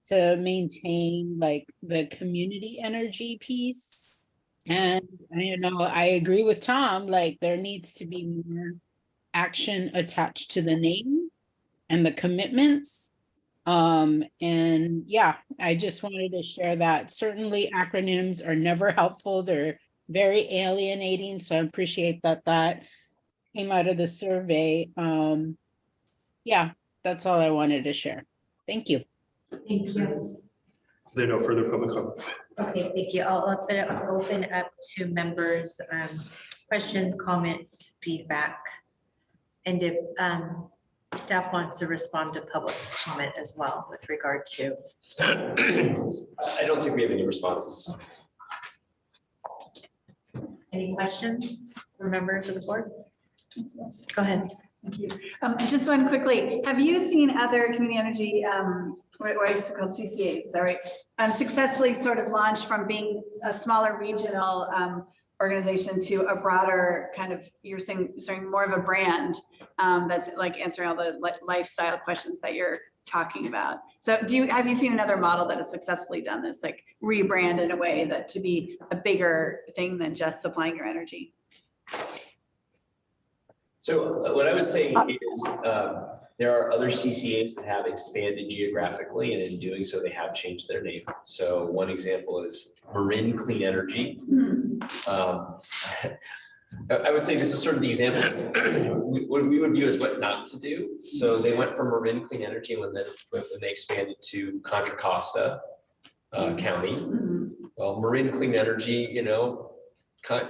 to maintain like the community energy piece. And, you know, I agree with Tom, like there needs to be more action attached to the name and the commitments. And yeah, I just wanted to share that. Certainly acronyms are never helpful. They're very alienating. So I appreciate that that came out of the survey. Yeah, that's all I wanted to share. Thank you. Thank you. There are no further public comments. Okay, thank you. I'll open up to members, questions, comments, feedback. And if staff wants to respond to public comment as well with regard to. I don't think we have any responses. Any questions for members of the board? Go ahead. Thank you. Just one quickly, have you seen other community energy, what I used to call CCAs, is that right? Successfully sort of launched from being a smaller regional organization to a broader kind of, you're saying more of a brand that's like answering all the lifestyle questions that you're talking about. So have you seen another model that has successfully done this, like rebrand in a way that to be a bigger thing than just supplying your energy? So what I would say is there are other CCAs that have expanded geographically, and in doing so, they have changed their name. So one example is Marin Clean Energy. I would say this is sort of the example what we would view as what not to do. So they went from Marin Clean Energy when they expanded to Contra Costa County. Well, Marin Clean Energy, you got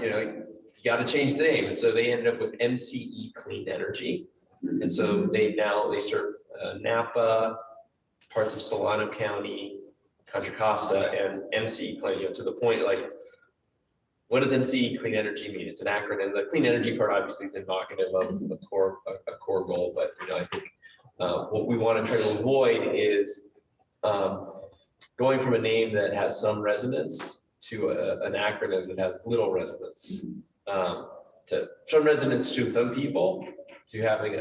to change the name, and so they ended up with MCE Clean Energy. And so they serve Napa, parts of Solano County, Contra Costa, and MCE Clean, to the point like, what does MCE Clean Energy mean? It's an acronym. The clean energy part obviously is evocative of a core goal, but I think what we want to try to avoid is going from a name that has some resonance to an acronym that has little resonance. To some resonance to some people, to having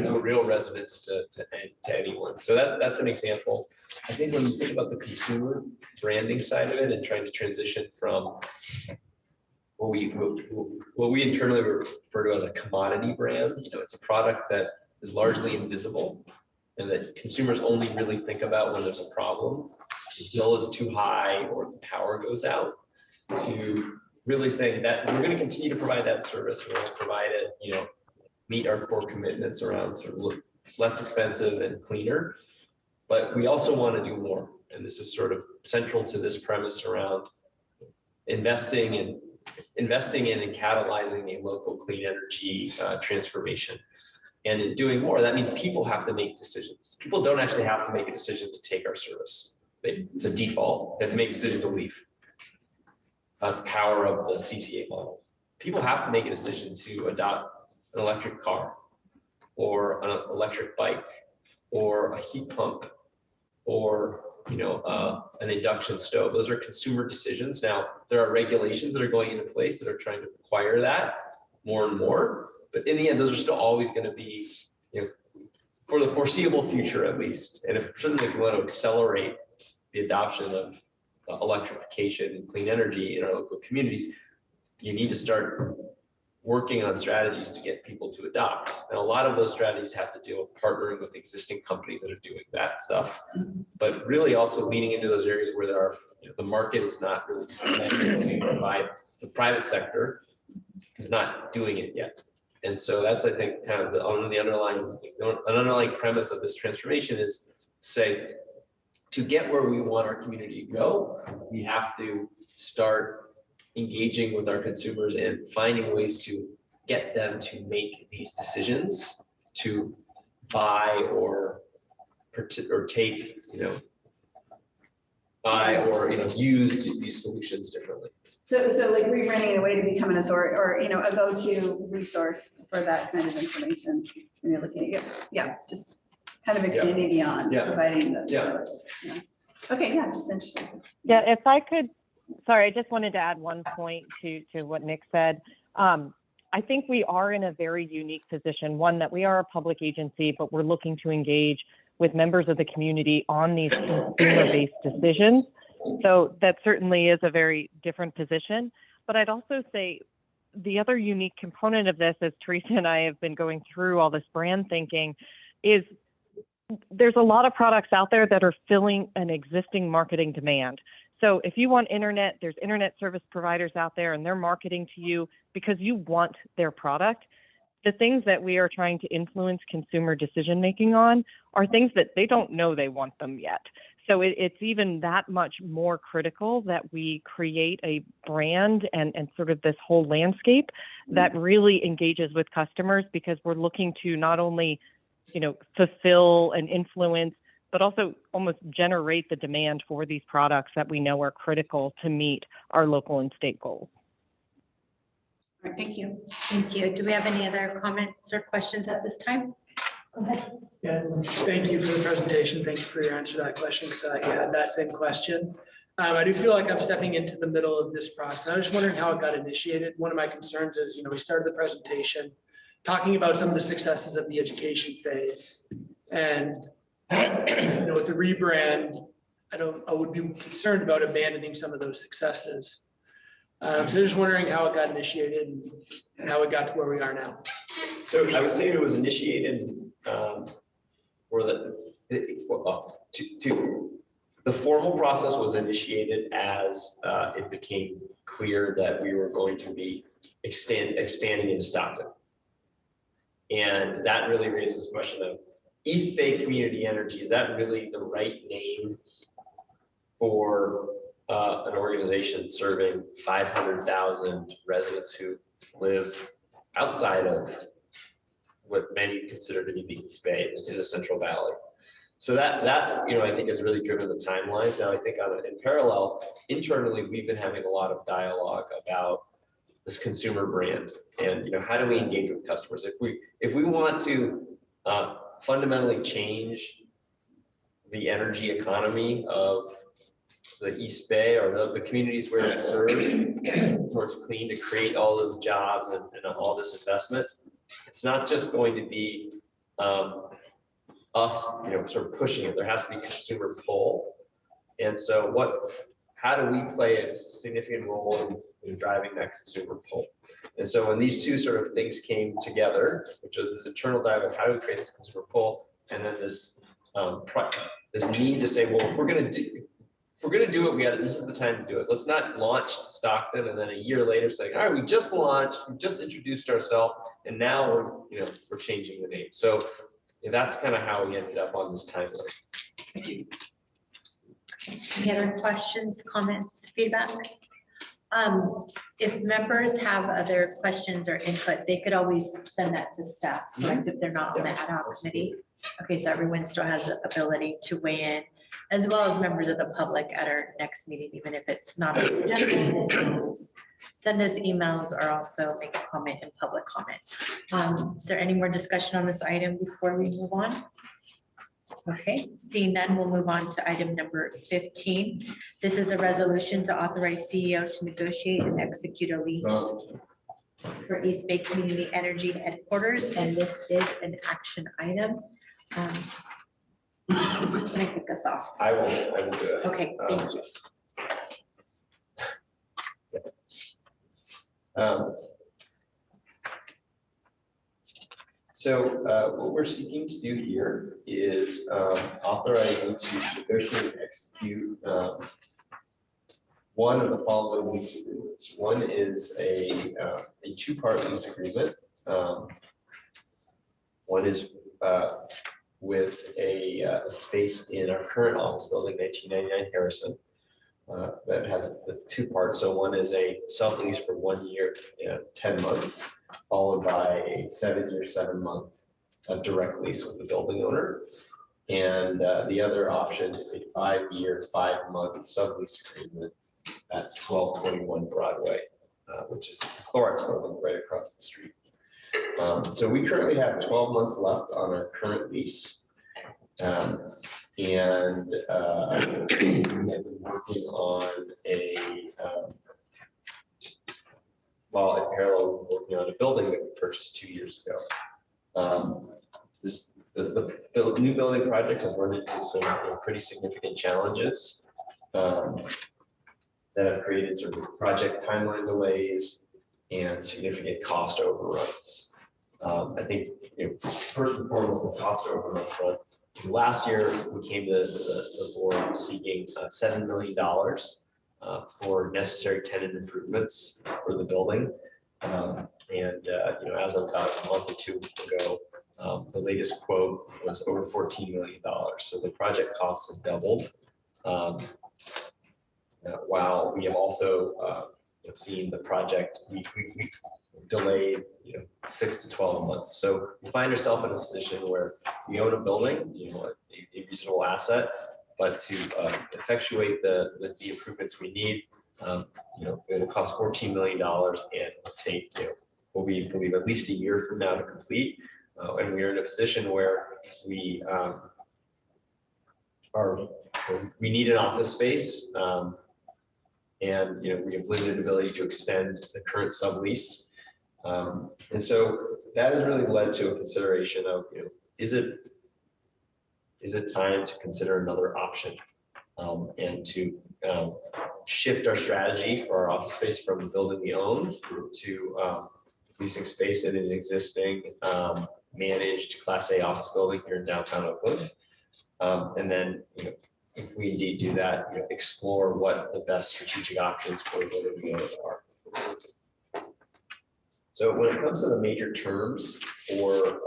no real resonance to anyone. So that's an example. I think when you think about the consumer branding side of it and trying to transition from what we internally refer to as a commodity brand, it's a product that is largely invisible and that consumers only really think about when there's a problem, the bill is too high or the power goes out, to really saying that we're going to continue to provide that service. We're going to provide it, meet our core commitments around sort of less expensive and cleaner, but we also want to do more. And this is sort of central to this premise around investing in and catalyzing a local clean energy transformation. And in doing more, that means people have to make decisions. People don't actually have to make a decision to take our service. It's a default. They have to make a decision to leave. That's the power of the CCA model. People have to make a decision to adopt an electric car or an electric bike or a heat pump or an induction stove. Those are consumer decisions. Now, there are regulations that are going into place that are trying to require that more and more, but in the end, those are still always going to be, for the foreseeable future at least. And if certainly if we want to accelerate the adoption of electrification and clean energy in our local communities, you need to start working on strategies to get people to adopt. And a lot of those strategies have to do with partnering with existing companies that are doing that stuff, but really also leaning into those areas where there are, the market is not really to provide, the private sector is not doing it yet. And so that's, I think, kind of the underlying premise of this transformation is to say, to get where we want our community to go, we have to start engaging with our consumers and finding ways to get them to make these decisions to buy or take, buy or use these solutions differently. So like rebranding in a way to become an authority or a go-to resource for that kind of information when you're looking at just kind of expanding beyond providing the Okay, just interesting. Yeah, if I could, sorry, I just wanted to add one point to what Nick said. I think we are in a very unique position, one that we are a public agency, but we're looking to engage with members of the community on these consumer-based decisions. So that certainly is a very different position. But I'd also say the other unique component of this, as Teresa and I have been going through all this brand thinking, is there's a lot of products out there that are filling an existing marketing demand. So if you want internet, there's internet service providers out there and they're marketing to you because you want their product. The things that we are trying to influence consumer decision-making on are things that they don't know they want them yet. So it's even that much more critical that we create a brand and sort of this whole landscape that really engages with customers, because we're looking to not only, fulfill and influence, but also almost generate the demand for these products that we know are critical to meet our local and state goals. All right, thank you. Thank you. Do we have any other comments or questions at this time? Go ahead. Yeah, thank you for the presentation. Thank you for your answer to that question, because I had that same question. I do feel like I'm stepping into the middle of this process. I'm just wondering how it got initiated. One of my concerns is, we started the presentation talking about some of the successes of the education phase. And, with the rebrand, I would be concerned about abandoning some of those successes. So just wondering how it got initiated and how it got to where we are now. So I would say it was initiated the formal process was initiated as it became clear that we were going to be expanding into Stockton. And that really raises the question of East Bay Community Energy. Is that really the right name for an organization serving 500,000 residents who live outside of what many consider to be the East Bay in the Central Valley? So that I think has really driven the timeline. Now I think in parallel, internally, we've been having a lot of dialogue about this consumer brand and how do we engage with customers? If we want to fundamentally change the energy economy of the East Bay or the communities where we serve, where it's clean, to create all those jobs and all this investment, it's not just going to be us, sort of pushing it. There has to be consumer pull. And so how do we play a significant role in driving that consumer pull? And so when these two sort of things came together, which was this internal dialogue, how do we create this consumer pull? And then this need to say, well, if we're going to do it, this is the time to do it. Let's not launch Stockton and then a year later saying, all right, we just launched, we just introduced ourselves, and now we're changing the name. So that's kind of how we ended up on this timeline. Thank you. Any other questions, comments, feedback? If members have other questions or input, they could always send that to staff, correct, if they're not on the ad hoc committee. Okay, so everyone still has the ability to weigh in, as well as members of the public at our next meeting, even if it's not on the agenda. Send us emails or also make a comment in public comment. Is there any more discussion on this item before we move on? Okay, seeing none, we'll move on to item number 15. This is a resolution to authorize CEO to negotiate and execute a lease for East Bay Community Energy Headquarters, and this is an action item. Can I kick us off? I will do it. Okay, thank you. So what we're seeking to do here is authorize you to negotiate and execute one of the following lease agreements. One is a two-part lease agreement. One is with a space in our current office building, 1999 Harrison, that has the two parts. So one is a sublease for 1 year, 10 months, followed by a 7-year, 7-month direct lease with the building owner. And the other option is a 5-year, 5-month sublease agreement at 1221 Broadway, which is the Clorox building right across the street. So we currently have 12 months left on our current lease. And we have been working on while in parallel, working on a building that we purchased 2 years ago. The new building project has run into some pretty significant challenges that have created sort of project timeline delays and significant cost overruns. I think first and foremost, the cost overrun front. Last year, we came to the board seeking $7 million for necessary tenant improvements for the building. As of about a month or two ago, the latest quote was over $14 million. So the project cost has doubled. While we have also seen the project, we delayed 6 to 12 months. So we find ourselves in a position where we own a building, a reasonable asset, but to effectuate the improvements we need, it will cost $14 million and take, will be at least a year from now to complete. And we're in a position where we need an office space. And, we have limited ability to extend the current sublease. And so that has really led to a consideration of, is it time to consider another option? And to shift our strategy for our office space from the building we own to leasing space in an existing managed Class A office building here in downtown Oakland. And then, if we indeed do that, explore what the best strategic options for the building we own are. So when it comes to the major terms for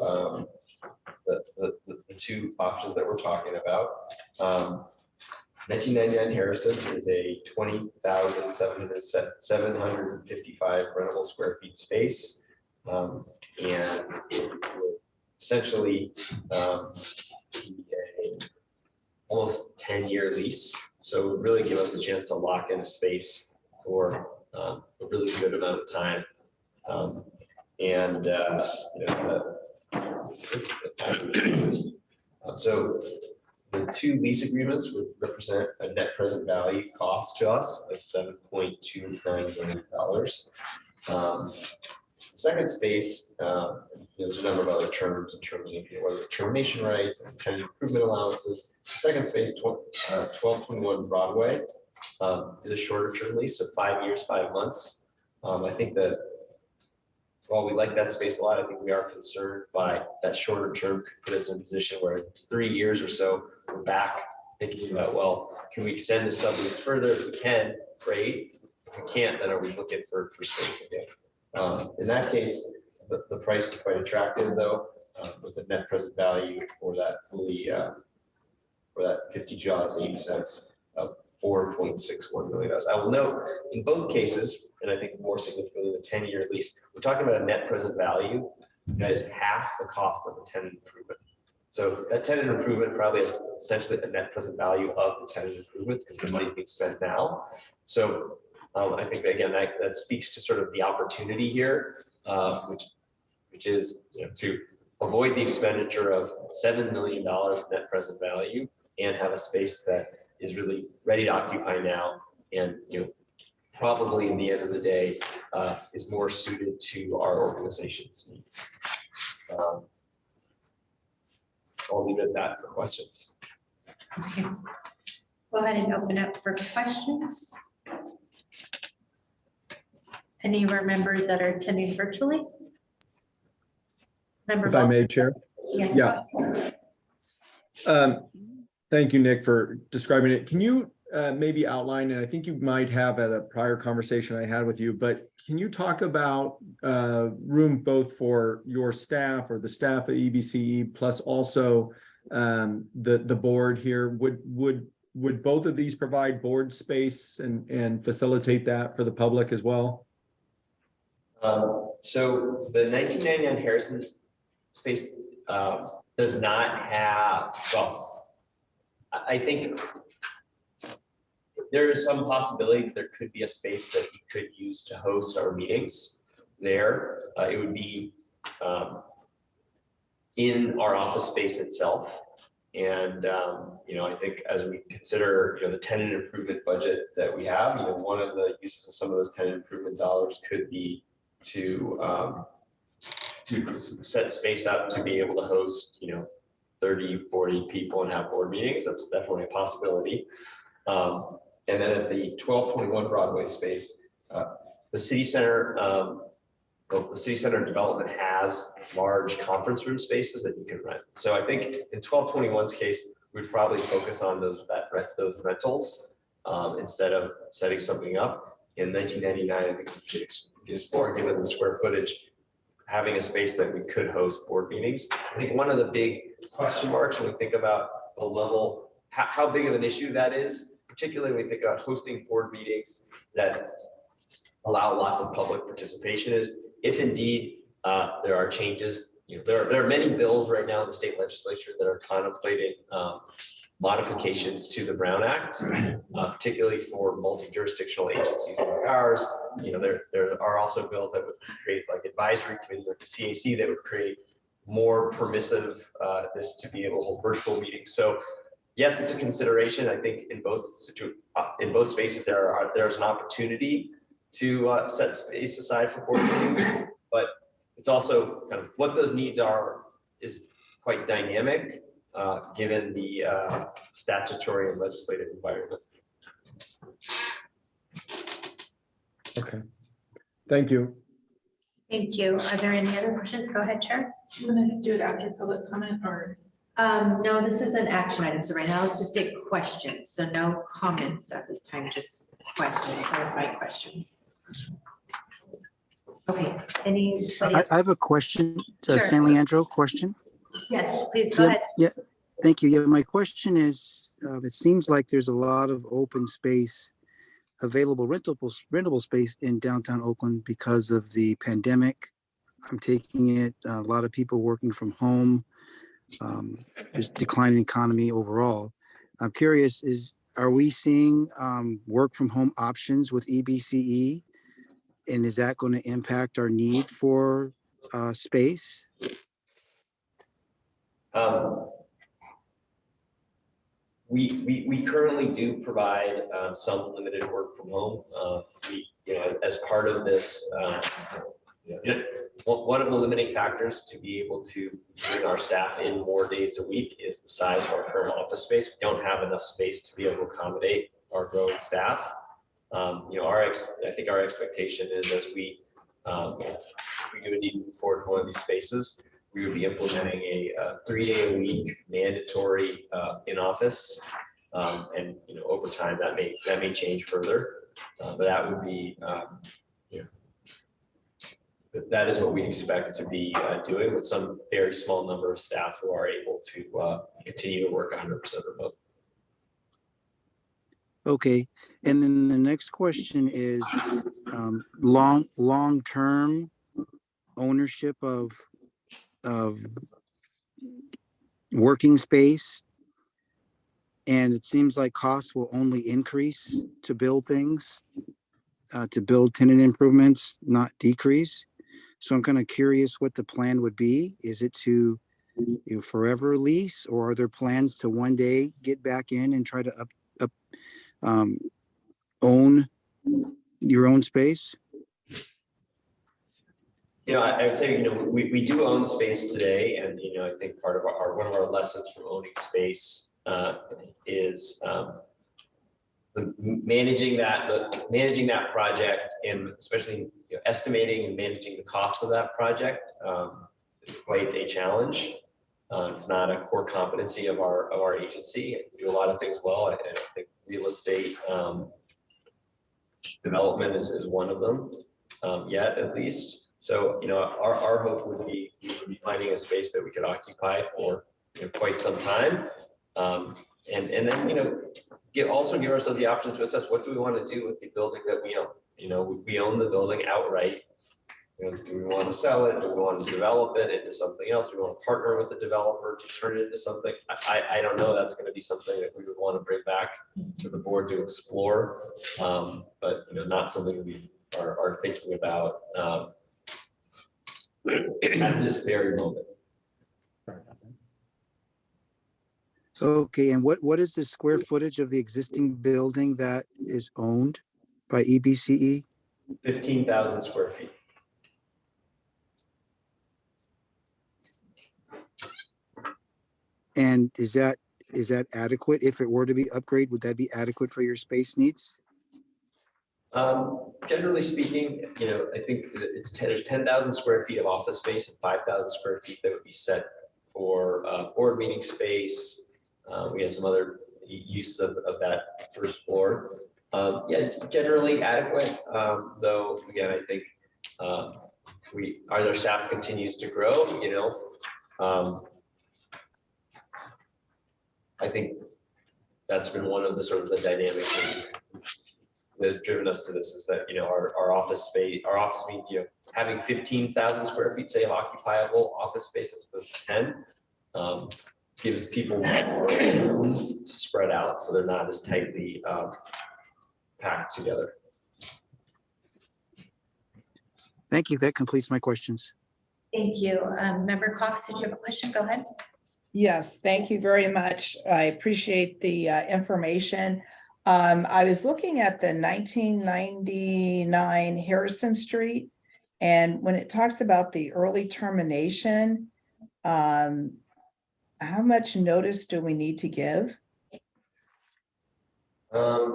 the two options that we're talking about, 1999 Harrison is a 20,755 rentable square feet space. And it would essentially be a almost 10-year lease. So it would really give us the chance to lock in a space for a really good amount of time. So the two lease agreements would represent a net present value cost to us of $7.29 million. Second space, there's a number of other terms in terms of whether termination rights and tenant improvement allowances. Second space, 1221 Broadway, is a shorter term lease, so 5 years, 5 months. I think that while we like that space a lot, I think we are concerned by that shorter term could put us in a position where it's 3 years or so, we're back thinking about, well, can we extend the sublease further? If we can, great. If we can't, then are we looking for space again? In that case, the price is quite attractive though, with a net present value for that fully, for that 50 jaws, 80 cents of $4.61 million. I will note in both cases, and I think more significantly the 10-year lease, we're talking about a net present value that is half the cost of the tenant improvement. So that tenant improvement probably is essentially a net present value of the tenant improvements because the money's being spent now. So I think again that speaks to sort of the opportunity here, which is to avoid the expenditure of $7 million of net present value and have a space that is really ready to occupy now, and probably in the end of the day is more suited to our organization's needs. I'll leave it at that for questions. Okay. Go ahead and open up for questions. Any of our members that are attending virtually? If I may, Chair? Yes. Yeah. Thank you, Nick, for describing it. Can you maybe outline, and I think you might have at a prior conversation I had with you, but can you talk about room both for your staff or the staff at EBCE plus also the board here? Would both of these provide board space and facilitate that for the public as well? So the 1999 Harrison space does not have, well, I think there is some possibility that there could be a space that we could use to host our meetings there. It would be in our office space itself. And, I think as we consider, the tenant improvement budget that we have, one of the uses of some of those tenant improvement dollars could be to set space up to be able to host, 30, 40 people and have board meetings. That's definitely a possibility. And then at the 1221 Broadway space, the city center development has large conference room spaces that you can rent. So I think in 1221's case, we'd probably focus on those rentals instead of setting something up. In 1999, I think we could explore, given the square footage, having a space that we could host board meetings. I think one of the big question marks when we think about the level, how big of an issue that is, particularly when we think about hosting board meetings that allow lots of public participation, is if indeed there are changes. There are many bills right now in the state legislature that are contemplating modifications to the Brown Act, particularly for multi-jurisdictional agencies like ours. There are also bills that would create like advisory committees like the CAC that would create more permissive this to be able to hold virtual meetings. So, yes, it's a consideration. I think in both spaces, there's an opportunity to set space aside for board meetings, but it's also kind of what those needs are is quite dynamic, given the statutory and legislative environment. Okay, thank you. Thank you. Are there any other questions? Go ahead, Chair. Do you want to do it after public comment or? No, this is an action item. So right now let's just take questions. So no comments at this time, just questions, clarified questions. Okay, I have a question, Sure. San Leandro question. Yes, please go Yeah, ahead. yeah, thank you. Yeah, my question is, it seems like there's a lot of open space, available rentable space in downtown Oakland because of the pandemic. I'm taking it, a lot of people working from home, just declining economy overall. I'm curious, are we seeing work from home options with EBCE? And is that going to impact our need for space? We currently do provide some limited work from home. As part of this, one of the limiting factors to be able to bring our staff in more days a week is the size of our current office space. We don't have enough space to be able to accommodate our growing staff. I think our expectation is as we do indeed move forward to one of these spaces, we would be implementing a 3-day-a-week mandatory in-office, and over time that may change further, but that would be that is what we expect to be doing with some very small number of staff who are able to continue to work 100% remote. Okay, and then the next question is long-term ownership of working space, and it seems like costs will only increase to build things, to build tenant improvements, not decrease. So I'm kind of curious what the plan would be. Is it to forever lease, or are there plans to one day get back in and try to own your own space? I would say, we do own space today, and I think part of one of our lessons from owning space is managing that project, and especially estimating and managing the cost of that project is quite a challenge. It's not a core competency of our agency. We do a lot of things well. I think real estate development is one of them, yet at least. So, our hope would be finding a space that we could occupy for quite some time, and then also give ourselves the option to assess what do we want to do with the building that we own. We own the building outright. Do we want to sell it? Do we want to develop it into something else? Do we want to partner with the developer to turn it into something? I don't know. That's going to be something that we would want to bring back to the board to explore, but not something we are thinking about at this very moment. Okay, and what is the square footage of the existing building that is owned by EBCE? 15,000 square feet. And is that adequate? If it were to be upgraded, would that be adequate for your space needs? Generally speaking, I think there's 10,000 square feet of office space and 5,000 square feet that would be set for board meeting space. We have some other uses of that first floor. Generally adequate, though, again, I think as our staff continues to grow, I think that's been one of the sort of the dynamics that has driven us to this, is that our office space, means having 15,000 square feet, say, of occupiable office space as opposed to 10, gives people more room to spread out, so they're not as tightly packed together. Thank you. That completes my questions. Thank you. Member Cox, did you have a question? Go ahead. Yes, thank you very much. I appreciate the information. I was looking at the 1999 Harrison Street, and when it talks about the early termination, how much notice do we need to give? Let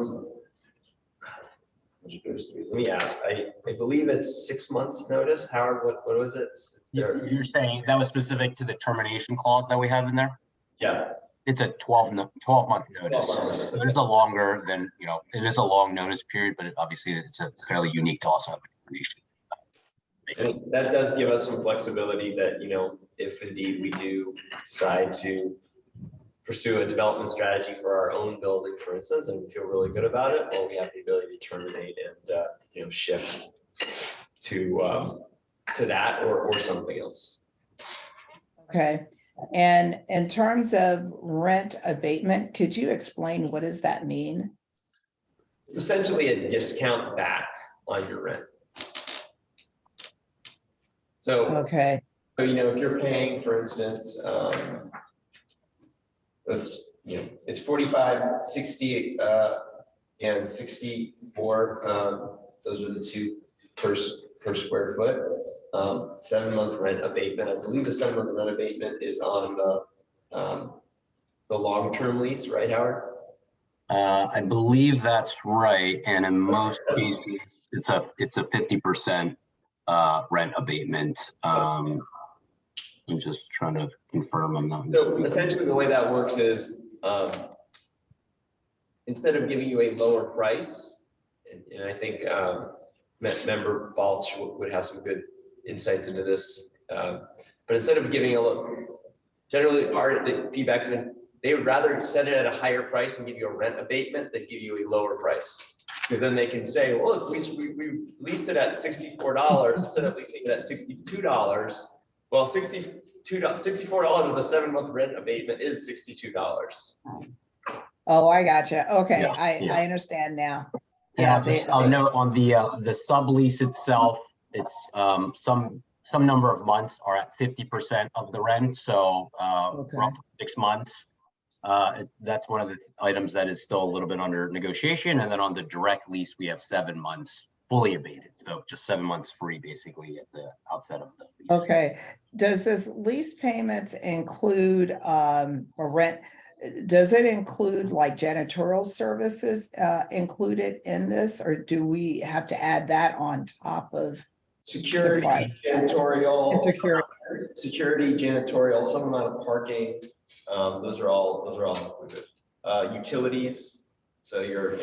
me ask, I believe it's 6 months notice. Howard, what was it? You're saying that was specific to the termination clause that we have in there? Yeah. It's a 12-month notice. So it is a longer than, it is a long notice period, but obviously it's a fairly unique to also have a termination. And that does give us some flexibility that, if indeed we do decide to pursue a development strategy for our own building, for instance, and we feel really good about it, well, we have the ability to terminate and, shift to that or something else. Okay, and in terms of rent abatement, could you explain what does that mean? It's essentially a discount back on your rent. So, okay. So, if you're paying, for instance, it's 45, 60, and 64. Those are the two per square foot. 7-month rent abatement. I believe the 7-month rent abatement is on the long-term lease, right, Howard? I believe that's right, and in most cases, it's a 50% rent abatement. I'm just trying to confirm I'm not So mistaken. essentially, the way that works is instead of giving you a lower price, and I think member Balch would have some good insights into this, but instead of giving generally the feedback has been they would rather set it at a higher price and give you a rent abatement than give you a lower price. Because then they can say, well, look, we leased it at $64 instead of leasing it at $62. Well, $64 with a 7-month rent abatement is $62. Oh, I gotcha. Okay, Yeah, I understand now. Yeah, I'll note on the sublease itself, it's some number of months are at 50% of the rent, so roughly 6 months. That's one of the items that is still a little bit under negotiation, and then on the direct lease we have 7 months fully abated, so just 7 months free basically at the outset of the lease. Okay, does this lease payments include a rent? Does it include like janitorial services included in this, or do we have to add that on top of security, janitorial, and security, janitorial, some amount of parking? Those are all included. Utilities, so your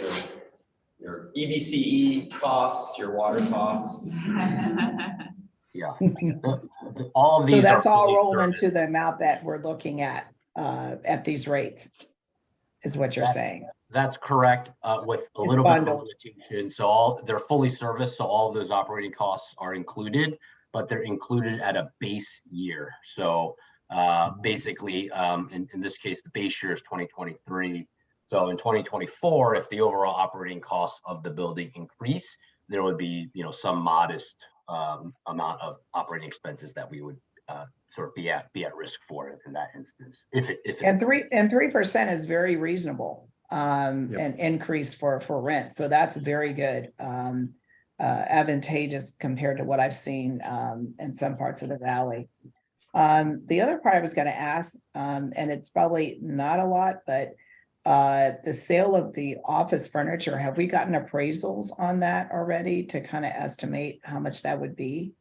EBCE costs, your water costs. Yeah, all of these. So that's all rolled into the amount that we're looking at these rates, is what you're saying. That's correct, with a little bit of limitation. So they're fully serviced, so all of those operating costs are included, but they're included at a base year. So basically, in this case, the base year is 2023. So in 2024, if the overall operating costs of the building increase, there would be some modest amount of operating expenses that we would sort of be at risk for in that instance. And 3% is very reasonable, an increase for rent. So that's very good, advantageous compared to what I've seen in some parts of the valley. The other part I was going to ask, and it's probably not a lot, but the sale of the office furniture, have we gotten appraisals on that already to kind of estimate how much that would be?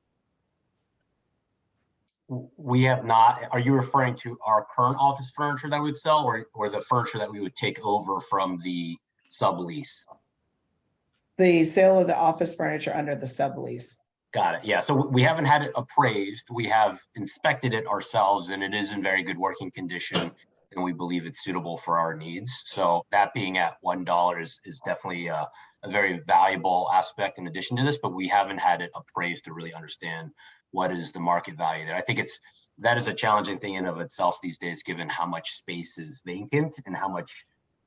We have not. Are you referring to our current office furniture that we'd sell, or the furniture that we would take over from the sublease? The sale of the office furniture under the sublease. Got it. Yeah. So we haven't had it appraised. We have inspected it ourselves, and it is in very good working condition, and we believe it's suitable for our needs. So that being at $1 is definitely a very valuable aspect in addition to this, but we haven't had it appraised to really understand what is the market value there. I think that is a challenging thing in of itself these days, given how much space is vacant and how much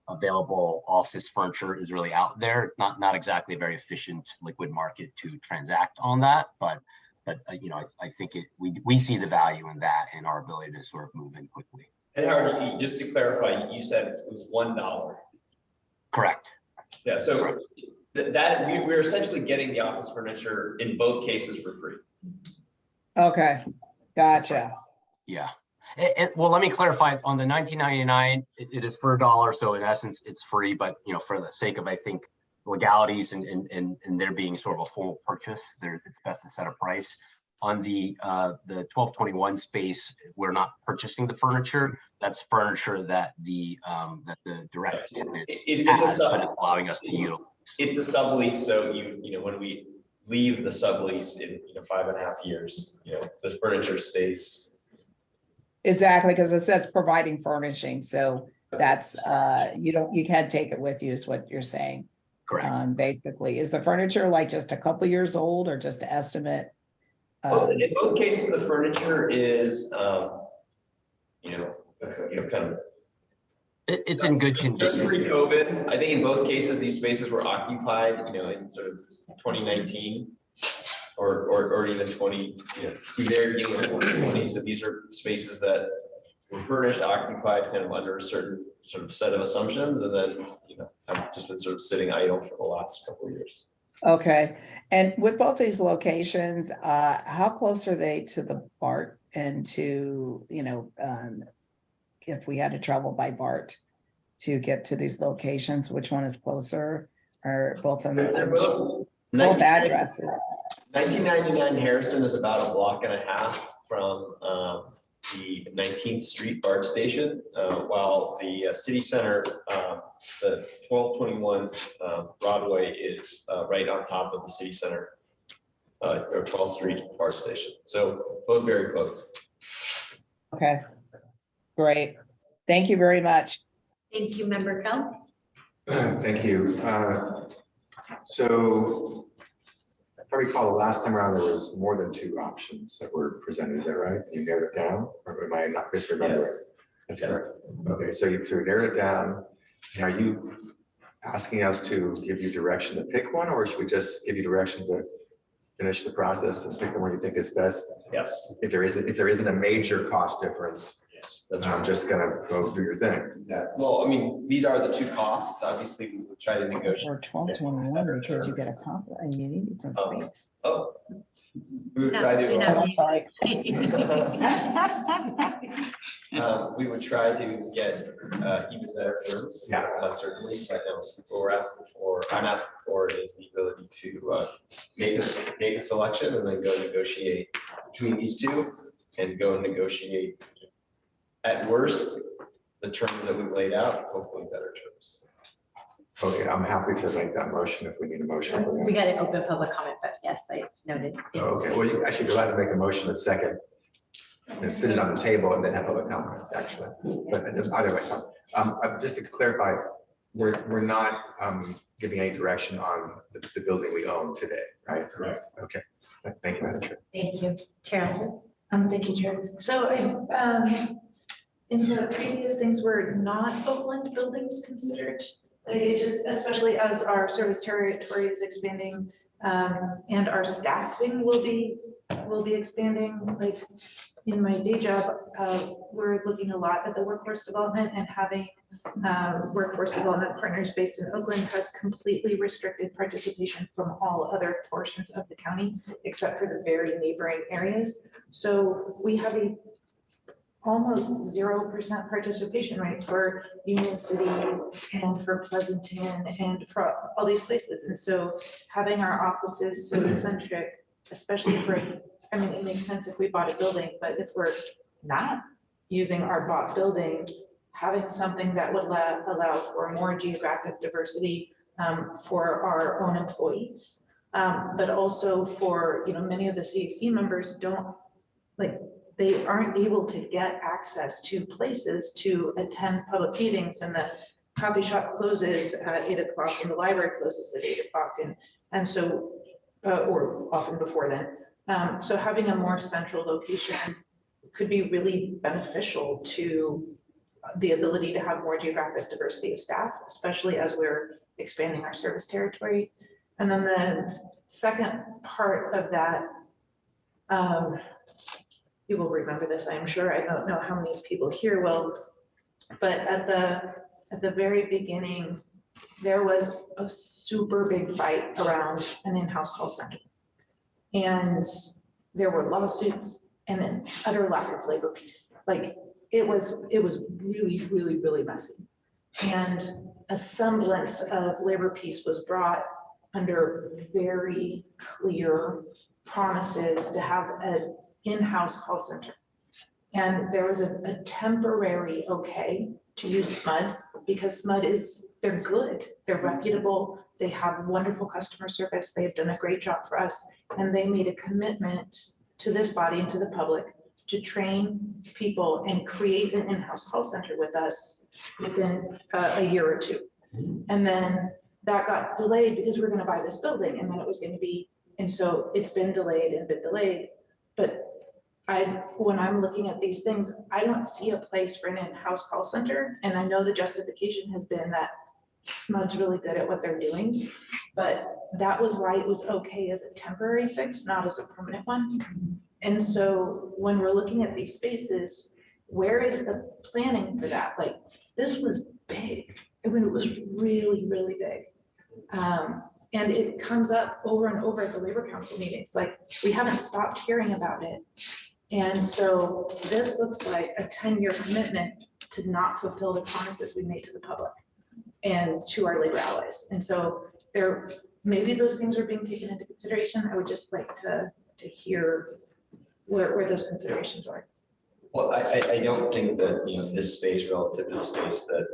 available office furniture is really out there. Not exactly a very efficient liquid market to transact on that, but I think we see the value in that and our ability to sort of move in quickly. And Howard, just to clarify, you said it was $1. Correct. Yeah, so that we're essentially getting the office furniture in both cases for free. Okay, gotcha. Yeah. Well, let me clarify on the $19.99, it is for $1. So in essence, it's free, but for the sake of, I think, legalities and there being sort of a full purchase, it's best to set a price. On the 1221 space, we're not purchasing the furniture. That's furniture that the direct tenant has, but it's allowing us to utilize. It's a sublease, so when we leave the sublease in 5.5 years, this furniture stays. Exactly, because it says providing furnishing, so that's, you can't take it with you is what you're saying. Correct. Basically, is the furniture like just a couple years old or just to estimate? Well, in both cases, the furniture is, kind of. It's in good condition. Just pre-COVID, I think in both cases, these spaces were occupied, in sort of 2019 or even 20, they're beginning of 2020. So these are spaces that were furnished, occupied kind of under a certain sort of set of assumptions. And then, have just been sort of sitting idle for the last couple of years. Okay, and with both these locations, how close are they to the BART and to, if we had to travel by BART to get to these locations, which one is closer? Or both of them? They're both addresses. 1999 Harrison is about a block and a half from the 19th Street BART station, while the city center, the 1221 Broadway is right on top of the city center or 12th Street BART station. So both very close. Okay, great. Thank you very much. Thank you, Member Coe. Thank you. So if I recall, the last time around, there was more than 2 options that were presented. Is that right? You narrowed it down, or am I not misremembering? Yes. That's correct. Okay, so you narrowed it down. Are you asking us to give you direction to pick one, or should we just give you direction to finish the process and pick the one you think is best? Yes. If there isn't a major cost difference, yes, I'm just gonna go do your thing. Yeah. Well, I mean, these are the 2 costs. Obviously, we would try to negotiate. Or 1221 because you get a comp and you need some space. Oh, we would try to. I'm sorry. We would try to get even better terms. Yeah, certainly. But no, what I'm asking for is the ability to make a selection and then go negotiate between these 2 and go negotiate at worst the terms that we've laid out, hopefully better terms. Okay, I'm happy to make that motion if we need a motion. For that. We got an open public comment, but yes, I noted. Okay, well, you actually go ahead and make a motion in second. And sit it on the table and then have public comment, actually. But either way, just to clarify, we're not giving any direction on the building we own today, right? Correct. Okay, thank you, Madam Chair. Thank you. Chair. Thank you, Chair. So in the previous things were not Oakland buildings considered. It just, especially as our service territory is expanding and our staffing will be expanding. Like in my day job, we're looking a lot at the workforce development, and having workforce development partners based in Oakland has completely restricted participation from all other portions of the county, except for the very neighboring areas. So we have a almost 0% participation rate for Union City and for Pleasanton and for all these places. And so having our offices so centric, especially for, I mean, it makes sense if we bought a building, but if we're not using our bought building, having something that would allow for more geographic diversity for our own employees, but also for, many of the CAC members they aren't able to get access to places to attend public meetings, and the coffee shop closes at 8 o'clock and the library closes at 8 o'clock. And so, or often before then. So having a more central location could be really beneficial to the ability to have more geographic diversity of staff, especially as we're expanding our service territory. And then the second part of that, you will remember this, I'm sure. I don't know how many people here will. But at the very beginning, there was a super big fight around an in-house call center. And there were lawsuits and an utter lack of labor peace. Like it was really, really, really messy. And a semblance of labor peace was brought under very clear promises to have an in-house call center. And there was a temporary okay to use SMUD because SMUD they're good, they're reputable, they have wonderful customer service, they've done a great job for us, and they made a commitment to this body and to the public to train people and create an in-house call center with us within a year or two. And then that got delayed because we were gonna buy this building and then it was gonna be, and so it's been delayed and been delayed. But when I'm looking at these things, I don't see a place for an in-house call center. And I know the justification has been that SMUD's really good at what they're doing, but that was why it was okay as a temporary fix, not as a permanent one. And so when we're looking at these spaces, where is the planning for that? Like, this was big. I mean, it was really, really big. And it comes up over and over at the Labor Council meetings. Like, we haven't stopped hearing about it. And so this looks like a 10-year commitment to not fulfill the promises we made to the public and to our labor allies. And so maybe those things are being taken into consideration. I would just like to hear where those considerations are. Well, I don't think that, this space relative to the space that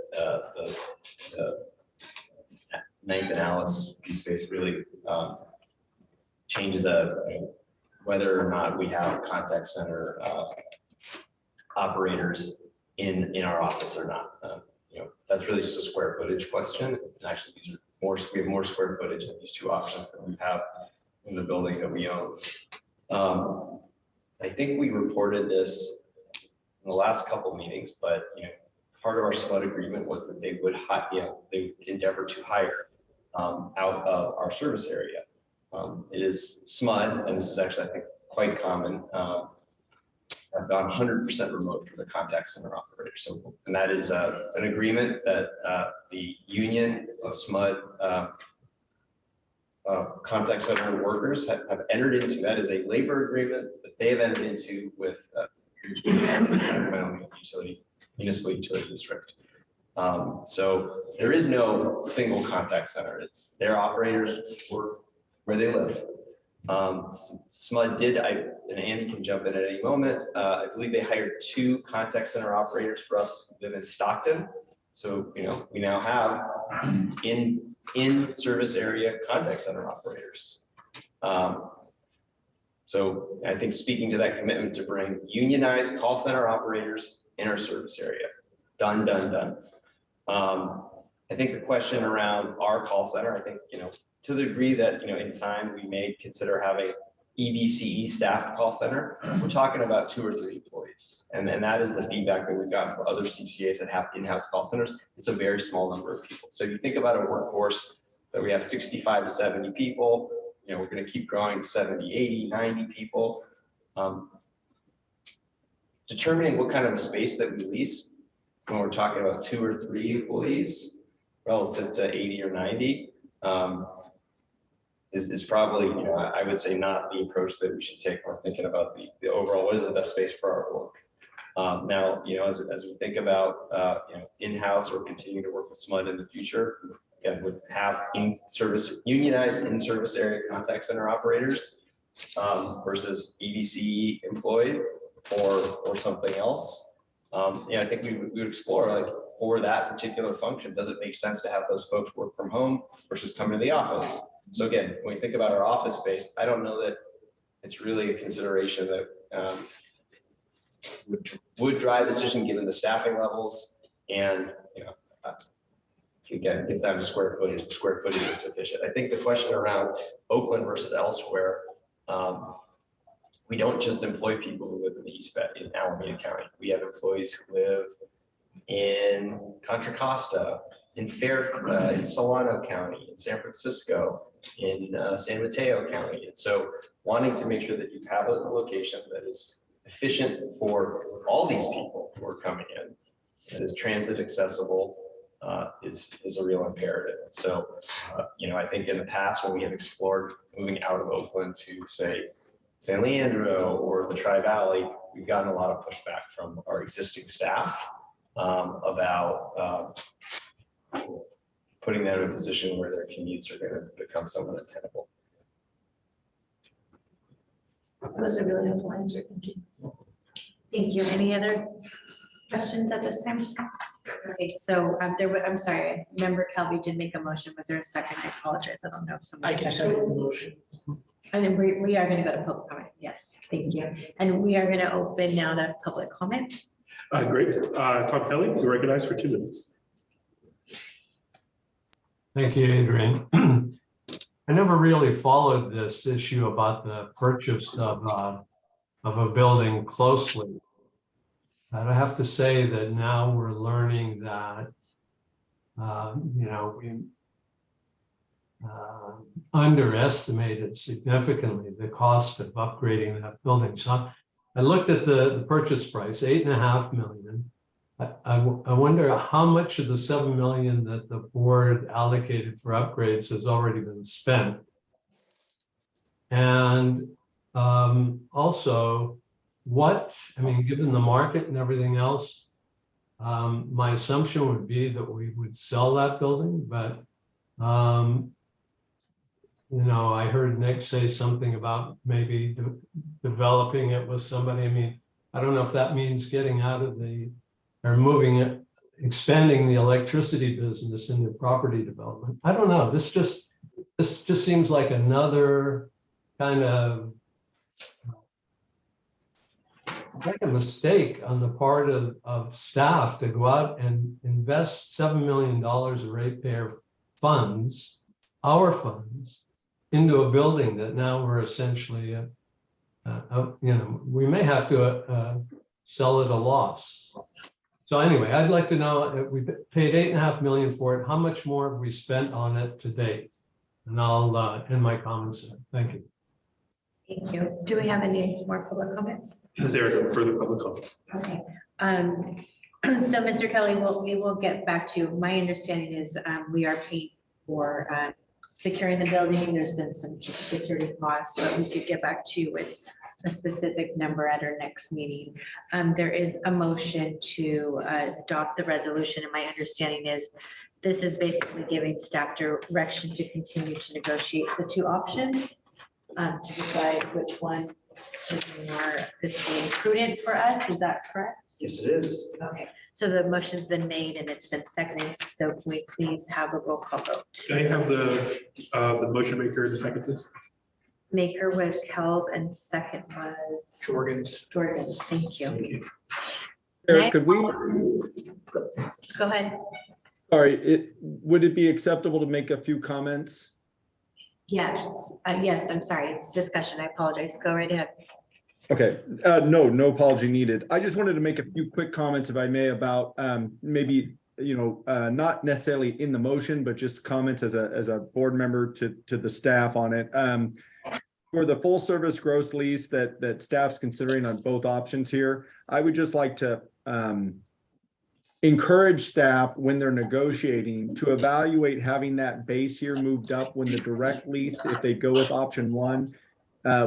the Ninth and Alice space really changes whether or not we have contact center operators in our office or not. That's really just a square footage question. And actually, we have more square footage in these two options than we have in the building that we own. I think we reported this in the last couple meetings, but part of our SMUD agreement was that they would they would endeavor to hire out of our service area. It is SMUD, and this is actually, I think, quite common. I've gone 100% remote for the contact center operator. So, and that is an agreement that the union of SMUD contact center workers have entered into. That is a labor agreement that they have entered into with municipal utility district. So there is no single contact center. It's their operators work where they live. SMUD did, and Andy can jump in at any moment. I believe they hired 2 contact center operators for us who live in Stockton. So, we now have in service area contact center operators. So I think speaking to that commitment to bring unionized call center operators in our service area, done. I think the question around our call center, I think, to the degree that, in time we may consider having EBCE staffed call center, we're talking about 2 or 3 employees. And that is the feedback that we've gotten for other CCAs that have in-house call centers. It's a very small number of people. So you think about a workforce that we have 65 to 70 people, we're going to keep growing 70, 80, 90 people. Determining what kind of space that we lease when we're talking about 2 or 3 employees relative to 80 or 90 is probably, I would say, not the approach that we should take when we're thinking about the overall, what is the best space for our work. Now, as we think about, in-house or continue to work with SMUD in the future, again, would have unionized in-service area contact center operators versus EBC employed or something else. I think we would explore, like, for that particular function, does it make sense to have those folks work from home versus come to the office? So again, when we think about our office space, I don't know that it's really a consideration that would drive decision given the staffing levels. And again, if that was square footage, the square footage is sufficient. I think the question around Oakland versus elsewhere, we don't just employ people who live in the East Bay, in Alameda County. We have employees who live in Contra Costa, in Fairfield, in Solano County, in San Francisco, in San Mateo County. And so wanting to make sure that you have a location that is efficient for all these people who are coming in, that is transit accessible, is a real imperative. And so, I think in the past when we have explored moving out of Oakland to say San Leandro or the Tri-Valley, we've gotten a lot of pushback from our existing staff about putting them in a position where their commutes are going to become somewhat untenable. That was a really helpful answer. Thank you. Thank you. Any other questions at this time? Okay, so I'm sorry, Member Calvi did make a motion. Was there a second? I apologize. I don't know if somebody. I can second the motion. And then we are going to go to public comment. Yes, thank you. And we are going to open now to public comment. Great. Tom Kelly, you're recognized for 2 minutes. Thank you, Adrian. I never really followed this issue about the purchase of a building closely. I have to say that now we're learning that, we underestimated significantly the cost of upgrading that building. So I looked at the purchase price, $8.5 million. I wonder how much of the $7 million that the board allocated for upgrades has already been spent. And also, given the market and everything else, my assumption would be that we would sell that building, but I heard Nick say something about maybe developing it with somebody. I don't know if that means getting out of expanding the electricity business into property development. I don't know. This just seems like another kind of like a mistake on the part of staff to go out and invest $7 million of ratepayer funds, our funds, into a building that now we're essentially, we may have to sell at a loss. So anyway, I'd like to know, we paid $8.5 million for it. How much more have we spent on it to date? And I'll end my comments there. Thank you. Thank you. Do we have any more public comments? There are no further public comments. Okay. So Mr. Kelly, we will get back to you. My understanding is we are paying for securing the building. There's been some security costs, but we could get back to you with a specific number at our next meeting. There is a motion to adopt the resolution, and my understanding is this is basically giving staff direction to continue to negotiate the 2 options to decide which one is more fiscally prudent for us. Is that correct? Yes, it is. Okay, so the motion's been made and it's been seconded. So can we please have a roll call vote? Can I have the motion maker in the second, please? Maker was Kelb and second was Jorgens. Thank you. Eric, could we, Go ahead. sorry, would it be acceptable to make a few comments? Yes, yes, I'm sorry. It's discussion. I apologize. Go right ahead. Okay, no apology needed. I just wanted to make a few quick comments, if I may, about maybe, not necessarily in the motion, but just comments as a board member to the staff on it. For the full service gross lease that staff's considering on both options here, I would just like to encourage staff when they're negotiating to evaluate having that base year moved up when the direct lease, if they go with option 1,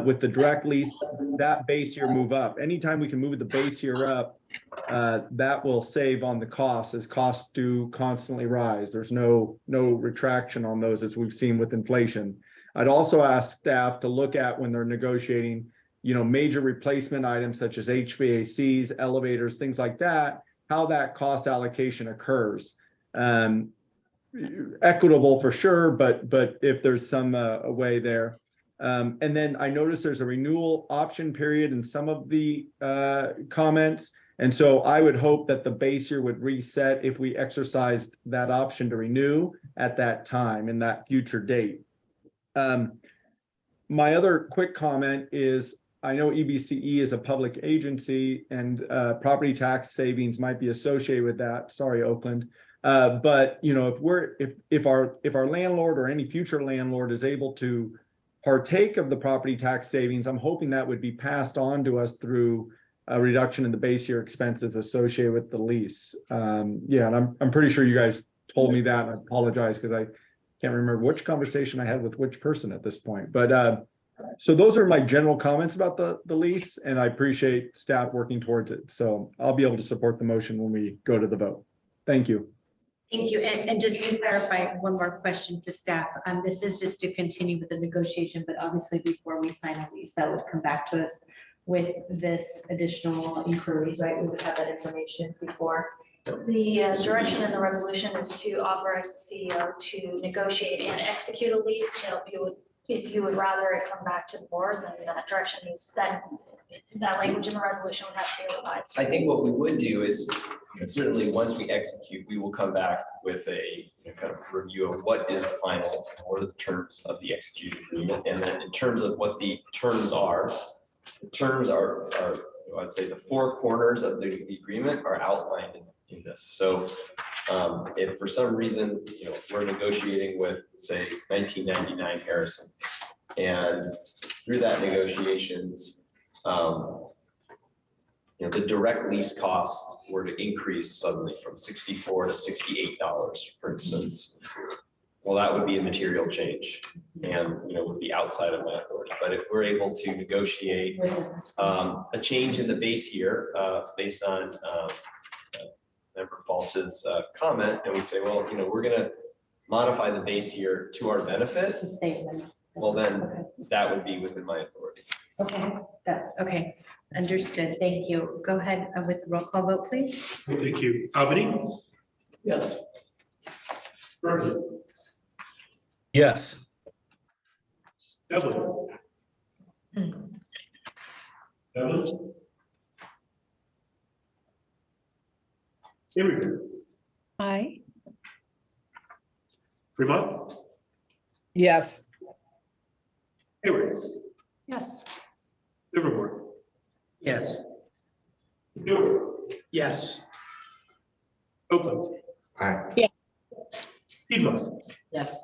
with the direct lease, that base year move up. Anytime we can move the base year up, that will save on the costs, as costs do constantly rise. There's no retraction on those, as we've seen with inflation. I'd also ask staff to look at when they're negotiating, major replacement items such as HVACs, elevators, things like that, how that cost allocation occurs. Equitable for sure, but if there's some a way there. And then I noticed there's a renewal option period in some of the comments. And so I would hope that the base year would reset if we exercised that option to renew at that time in that future date. My other quick comment is, I know EBCE is a public agency and property tax savings might be associated with that. Sorry, Oakland. But if our landlord or any future landlord is able to partake of the property tax savings, I'm hoping that would be passed on to us through a reduction in the base year expenses associated with the lease. Yeah, and I'm pretty sure you guys told me that. I apologize because I can't remember which conversation I had with which person at this point. But so those are my general comments about the lease, and I appreciate staff working towards it. So I'll be able to support the motion when we go to the vote. Thank you. Thank you. And just to clarify, one more question to staff. This is just to continue with the negotiation, but obviously before we sign a lease, that would come back to us with this additional inquiries, right? We would have that information before. The direction in the resolution is to authorize the CEO to negotiate and execute a lease. So if you would rather it come back to the board, then that direction needs, that language in the resolution would have to be revised. I think what we would do is, certainly once we execute, we will come back with a kind of review of what is the final, what are the terms of the executed agreement. And then in terms of what the terms are, the terms are I'd say the four corners of the agreement are outlined in this. So if for some reason, we're negotiating with, say, 1999 Harrison, and through that negotiations, the direct lease costs were to increase suddenly from $64 to $68, for instance. Well, that would be a material change and, would be outside of my authority. But if we're able to negotiate a change in the base year based on Member Balch's comment, and we say, well, we're going to modify the base year to our benefit, To save them. well, then that would be within my authority. Okay, okay, understood. Thank you. Go ahead with the roll call vote, please. Thank you. Albany? Yes. Berkeley? Yes. Devlin? Devlin? Avery? Aye. Fremont? Yes. Hayward? Yes. Livermore? Yes. Newark? Yes. Oakland? Aye. Yeah. Piedmont? Yes.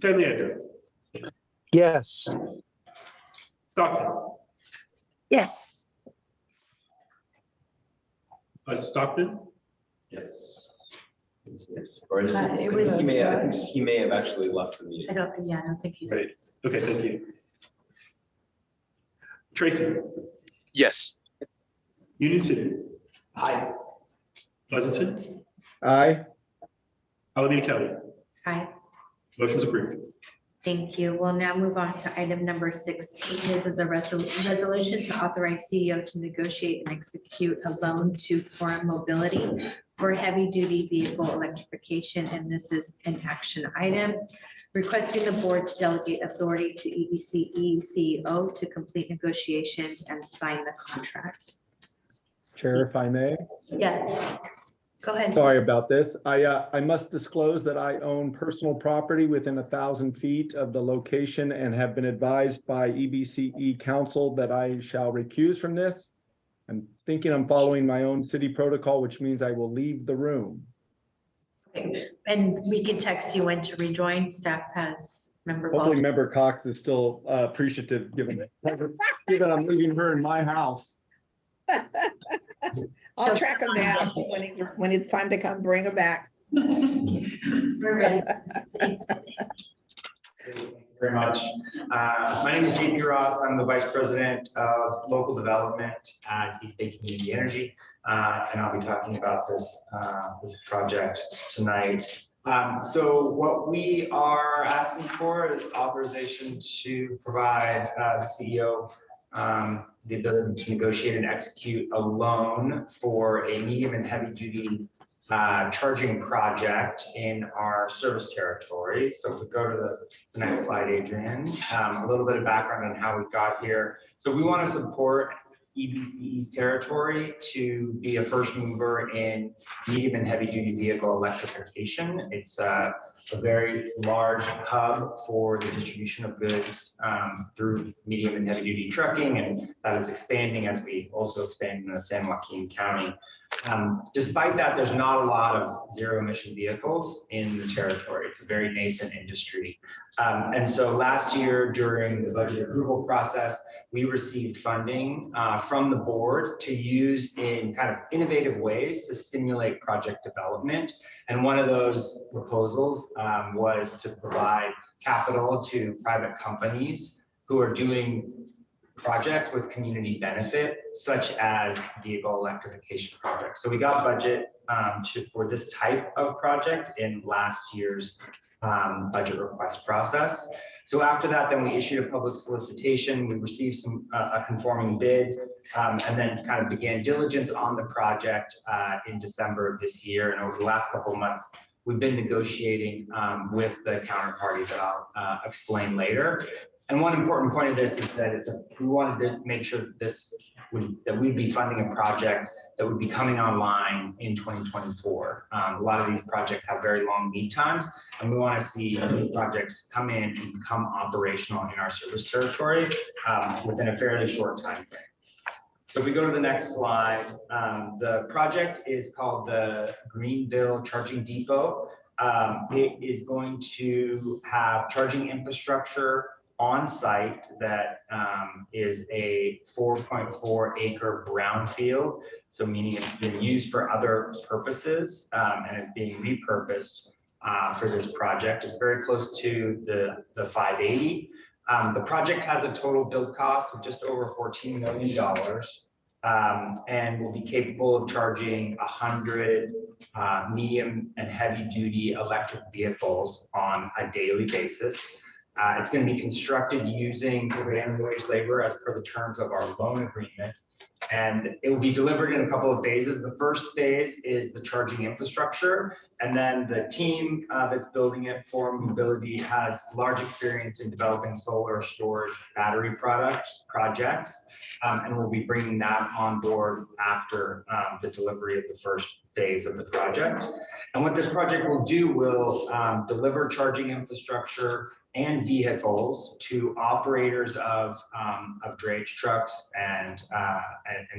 San Leandro? Yes. Stockton? Yes. Stockton? Yes. Yes. Or is It it, was- I think he may have actually left the meeting. I don't think he's. Right. Okay, thank you. Tracy? Yes. Union City? Aye. Pleasanton? Aye. Alameda County? Aye. Motion's approved. Thank you. We'll now move on to item number 16. This is a resolution to authorize CEO to negotiate and execute a loan to Forum Mobility for heavy-duty vehicle electrification, and this is an action item. Requesting the board to delegate authority to EBCE CEO to complete negotiations and sign the contract. Chair, if I may. Yes. Go ahead. Sorry about this. I must disclose that I own personal property within 1,000 feet of the location and have been advised by EBCE council that I shall recuse from this. I'm thinking I'm following my own city protocol, which means I will leave the room. Okay. And we can text you when to rejoin. Staff has member. Hopefully Baldwin. member Cox is still appreciative given I'm leaving her in my house. I'll track him down when it's time to come, bring him back. We're ready. Thank you very much. My name is JP Ross. I'm the Vice President of Local Development at East Bay Community Energy. And I'll be talking about this project tonight. So what we are asking for is authorization to provide the CEO the ability to negotiate and execute a loan for a medium and heavy duty charging project in our service territory. So if we go to the next slide, Adrian, a little bit of background on how we got here. So we want to support EBCE's territory to be a first mover in medium and heavy duty vehicle electrification. It's a very large hub for the distribution of goods through medium and heavy duty trucking, and that is expanding as we also expand in the San Joaquin County. Despite that, there's not a lot of zero emission vehicles in the territory. It's a very nascent industry. And so last year during the budget approval process, we received funding from the board to use in kind of innovative ways to stimulate project development. And one of those proposals was to provide capital to private companies who are doing projects with community benefit, such as vehicle electrification projects. So we got budget for this type of project in last year's budget request process. So after that, then we issued a public solicitation. We received a conforming bid, and then kind of began diligence on the project in December of this year. And over the last couple of months, we've been negotiating with the counterparty that I'll explain later. And one important point of this is that we wanted to make sure that we'd be funding a project that would be coming online in 2024. A lot of these projects have very long lead times, and we want to see new projects come in and become operational in our service territory within a fairly short time frame. So if we go to the next slide, the project is called the Greenville Charging Depot. It is going to have charging infrastructure on site that is a 4.4 acre brownfield. So meaning it's been used for other purposes and is being repurposed for this project. It's very close to the 580. The project has a total build cost of just over $14 million and will be capable of charging 100 medium and heavy duty electric vehicles on a daily basis. It's going to be constructed using prevailing wage labor as per the terms of our loan agreement. And it will be delivered in a couple of phases. The first phase is the charging infrastructure. And then the team that's building it for mobility has large experience in developing solar storage battery projects. And we'll be bringing that on board after the delivery of the first phase of the project. And what this project will do will deliver charging infrastructure and vehicles to operators of drayage trucks and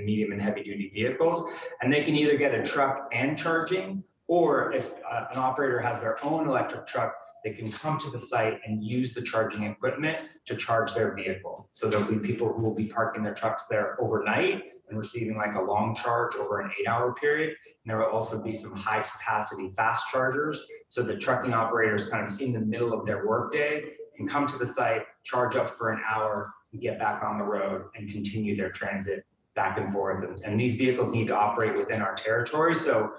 medium and heavy duty vehicles. And they can either get a truck and charging, or if an operator has their own electric truck, they can come to the site and use the charging equipment to charge their vehicle. So there'll be people who will be parking their trucks there overnight and receiving like a long charge over an 8-hour period. And there will also be some high capacity fast chargers. So the trucking operators kind of in the middle of their workday can come to the site, charge up for an hour, and get back on the road and continue their transit back and forth. And these vehicles need to operate within our territory. So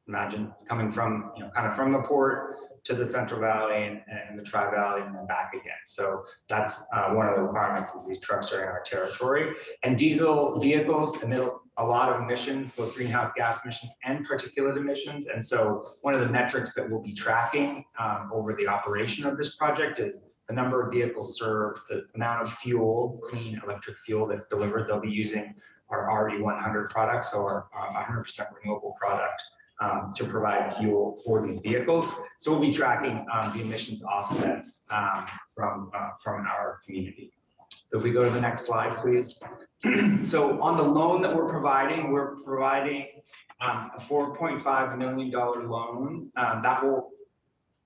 imagine coming from, kind of from the port to the Central Valley and the Tri-Valley and then back again. So that's one of the requirements is these trucks are in our territory. And diesel vehicles emit a lot of emissions, both greenhouse gas emissions and particulate emissions. And so one of the metrics that we'll be tracking over the operation of this project is the number of vehicles served, the amount of fuel, clean electric fuel that's delivered. They'll be using our RE100 products, so our 100% renewable product, to provide fuel for these vehicles. So we'll be tracking the emissions offsets from our community. So if we go to the next slide, please. So on the loan that we're providing a $4.5 million loan that will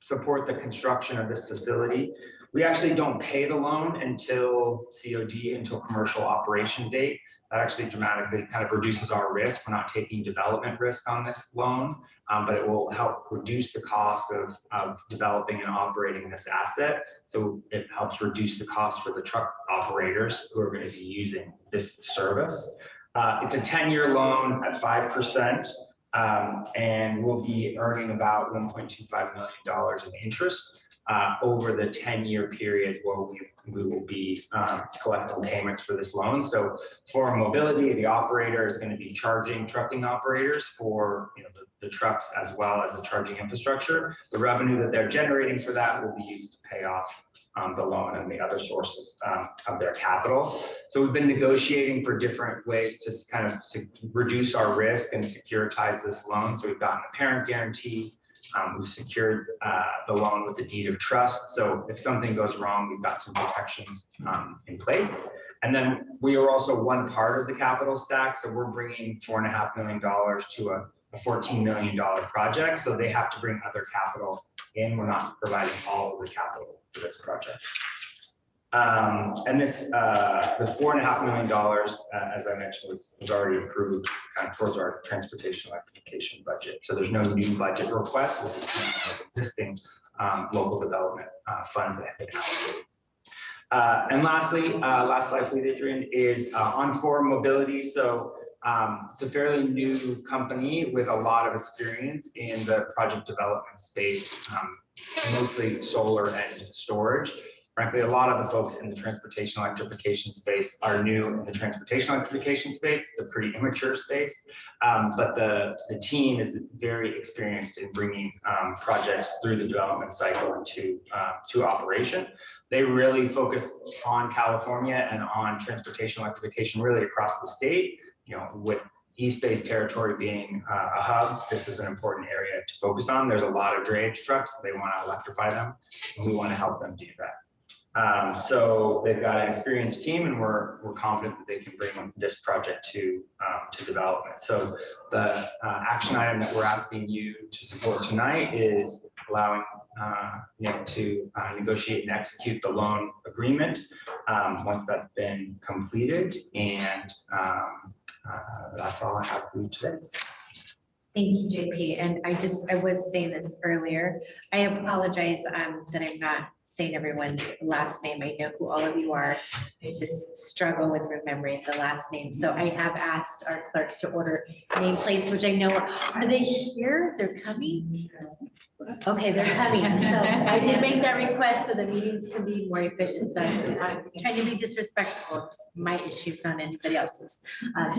support the construction of this facility. We actually don't pay the loan until COD, until commercial operation date. That actually dramatically kind of reduces our risk. We're not taking development risk on this loan, but it will help reduce the cost of developing and operating this asset. So it helps reduce the cost for the truck operators who are going to be using this service. It's a 10-year loan at 5%, and we'll be earning about $1.25 million in interest over the 10-year period where we will be collecting payments for this loan. So for mobility, the operator is going to be charging trucking operators for the trucks as well as the charging infrastructure. The revenue that they're generating for that will be used to pay off the loan and the other sources of their capital. So we've been negotiating for different ways to kind of reduce our risk and securitize this loan. So we've gotten a parent guarantee We've secured the loan with a deed of trust. So if something goes wrong, we've got some protections in place. And then we are also one part of the capital stack. So we're bringing $4.5 million to a $14 million project. So they have to bring other capital in. We're not providing all of the capital for this project. And this, the $4.5 million, as I mentioned, was already approved kind of towards our transportation electrification budget. So there's no new budget request. This is existing local development funds that have been allocated. And lastly, last slide, please, Adrian, is on Forum Mobility. So it's a fairly new company with a lot of experience in the project development space, mostly solar and storage. Frankly, a lot of the folks in the transportation electrification space are new in the transportation electrification space. It's a pretty immature space, but the team is very experienced in bringing projects through the development cycle into to operation. They really focus on California and on transportation electrification really across the state. You know, with East Bay territory being a hub, this is an important area to focus on. There's a lot of drayage trucks. They want to electrify them, and we want to help them do that. So they've got an experienced team, and we're confident that they can bring this project to development. So the action item that we're asking you to support tonight is allowing Nick to negotiate and execute the loan agreement once that's been completed. And that's all I have for you today. Thank you, JP. And I was saying this earlier. I apologize that I'm not saying everyone's last name. I know who all of you are. I just struggle with remembering the last name. So I have asked our clerk to order nameplates, which I know, are they here? They're coming? Okay, they're coming. So I did make that request so the meetings can be more efficient. So I'm trying to be disrespectful. It's my issue, not anybody else's.